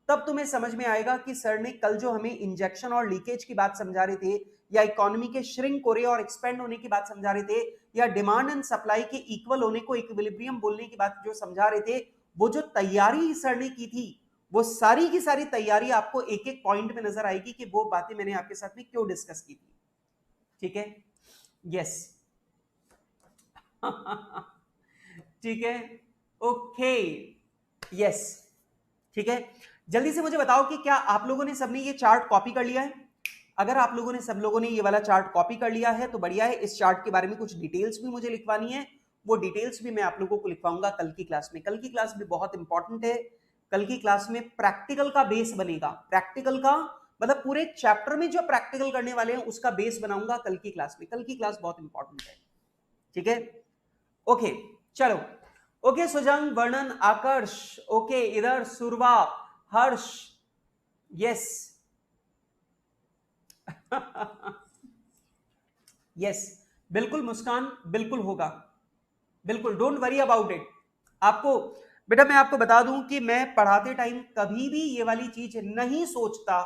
तब तुम्हें समझ में आएगा कि सर ने कल जो हमें इंजेक्शन और लीकेज की बात समझा रहे थे, या इकोनॉमी के श्रिंक हो रहे और एक्सपेंड होने की बात समझा रहे थे, या डिमांड एंड सप्लाई के इक्वल होने को इक्विलिब्रियम बोलने की बात जो समझा रहे थे, वो जो तैयारी सर ने की थी, वो सारी की सारी तैयारी आपको एक एक पॉइंट में नजर आएगी कि वो बातें मैंने आपके साथ में क्यों डिस्कस की थी। ठीक है, यस ठीक है, ओके, यस, ठीक है। जल्दी से मुझे बताओ कि क्या आप लोगों ने सबने ये चार्ट कॉपी कर लिया है? अगर आप लोगों ने, सब लोगों ने ये वाला चार्ट कॉपी कर लिया है तो बढ़िया है। इस चार्ट के बारे में कुछ डिटेल्स भी मुझे लिखवानी है, वो डिटेल्स भी मैं आप लोगों को लिखवाऊंगा कल की क्लास में। कल की क्लास भी बहुत इंपॉर्टेंट है। कल की क्लास में प्रैक्टिकल का बेस बनेगा, प्रैक्टिकल का मतलब पूरे चैप्टर में जो प्रैक्टिकल करने वाले हैं उसका बेस बनाऊंगा कल की क्लास में। कल की क्लास बहुत इंपॉर्टेंट है, ठीक है, ओके, चलो, ओके, सुजंग, वर्णन, आकर्ष, ओके, इधर सुरवा, हर्ष, यस यस, बिल्कुल मुस्कान, बिल्कुल होगा, बिल्कुल, डोंट वरी अबाउट इट। आपको बेटा मैं आपको बता दूं कि मैं पढ़ाते टाइम कभी भी ये वाली चीज नहीं सोचता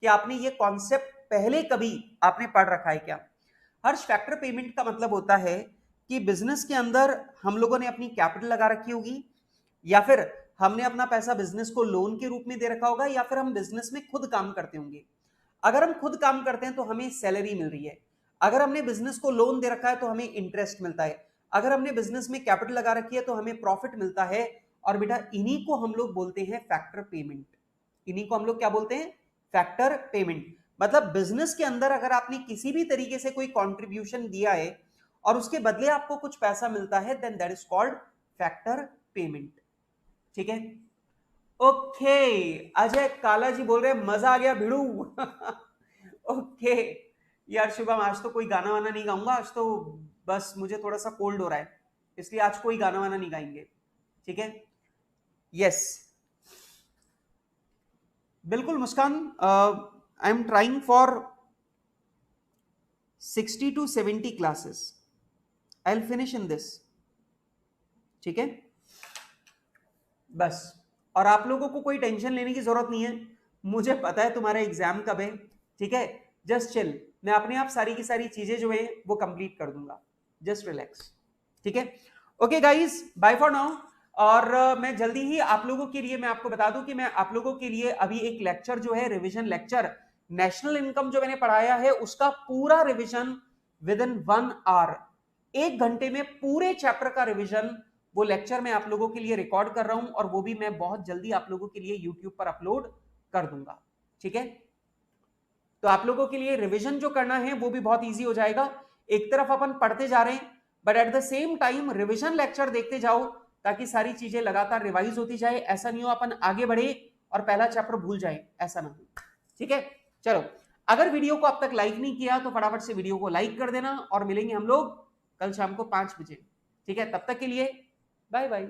कि आपने ये कॉन्सेप्ट पहले कभी आपने पढ़ रखा है क्या। हर्ष, फैक्टर पेमेंट का मतलब होता है कि बिजनेस के अंदर हम लोगों ने अपनी कैपिटल लगा रखी होगी, या फिर हमने अपना पैसा बिजनेस को लोन के रूप में दे रखा होगा, या फिर हम बिजनेस में खुद काम करते होंगे। अगर हम खुद काम करते हैं तो हमें सैलरी मिल रही है, अगर हमने बिजनेस को लोन दे रखा है तो हमें इंटरेस्ट मिलता है, अगर हमने बिजनेस में कैपिटल लगा रखी है तो हमें प्रॉफिट मिलता है। और बेटा इन्हीं को हम लोग बोलते हैं फैक्टर पेमेंट। इन्हीं को हम लोग क्या बोलते हैं? Factor payment. मतलब बिजनेस के अंदर अगर आपने किसी भी तरीके से कोई कंट्रीब्यूशन दिया है और उसके बदले आपको कुछ पैसा मिलता है, then that is called factor payment, ठीक है, ओके। अजय काला जी बोल रहे हैं मजा आ गया भिड़ू ओके यार शुभम, आज तो कोई गाना वाना नहीं गाऊंगा, आज तो बस मुझे थोड़ा सा कोल्ड हो रहा है, इसलिए आज कोई गाना वाना नहीं गाएंगे, ठीक है, यस, बिल्कुल Muskan, I am trying for 60 to 70 classes, I will finish in this, ठीक है, बस। और आप लोगों को कोई टेंशन लेने की जरूरत नहीं है, मुझे पता है तुम्हारा एग्जाम कब है, ठीक है, जस्ट चिल, मैं अपने आप सारी की सारी चीजें जो है वो कंप्लीट कर दूंगा, जस्ट रिलैक्स, ठीक है, okay guys, bye for now. और मैं जल्दी ही आप लोगों के लिए मैं आपको बता दूं कि मैं आप लोगों के लिए अभी एक लेक्चर जो है, रिवीजन लेक्चर, नेशनल इनकम जो मैंने पढ़ाया है उसका पूरा रिवीजन विद इन 1 आवर, 1 घंटे में पूरे चैप्टर का रिवीजन, वो लेक्चर मैं आप लोगों के लिए रिकॉर्ड कर रहा हूं और वो भी मैं बहुत जल्दी आप लोगों के लिए यूट्यूब पर अपलोड कर दूंगा, ठीक है। तो आप लोगों के लिए रिवीजन जो करना है वो भी बहुत इजी हो जाएगा। एक तरफ अपन पढ़ते जा रहे हैं but at the same time revision lecture देखते जाओ ताकि सारी चीजें लगातार रिवाइज होती जाए। ऐसा नहीं हो अपन आगे बढ़े और पहला चैप्टर भूल जाए, ऐसा ना हो, ठीक है। चलो, अगर वीडियो को अब तक लाइक नहीं किया तो फटाफट से वीडियो को लाइक कर देना और मिलेंगे हम लोग कल शाम को 5 बजे, ठीक है। तब तक के लिए बाय बाय।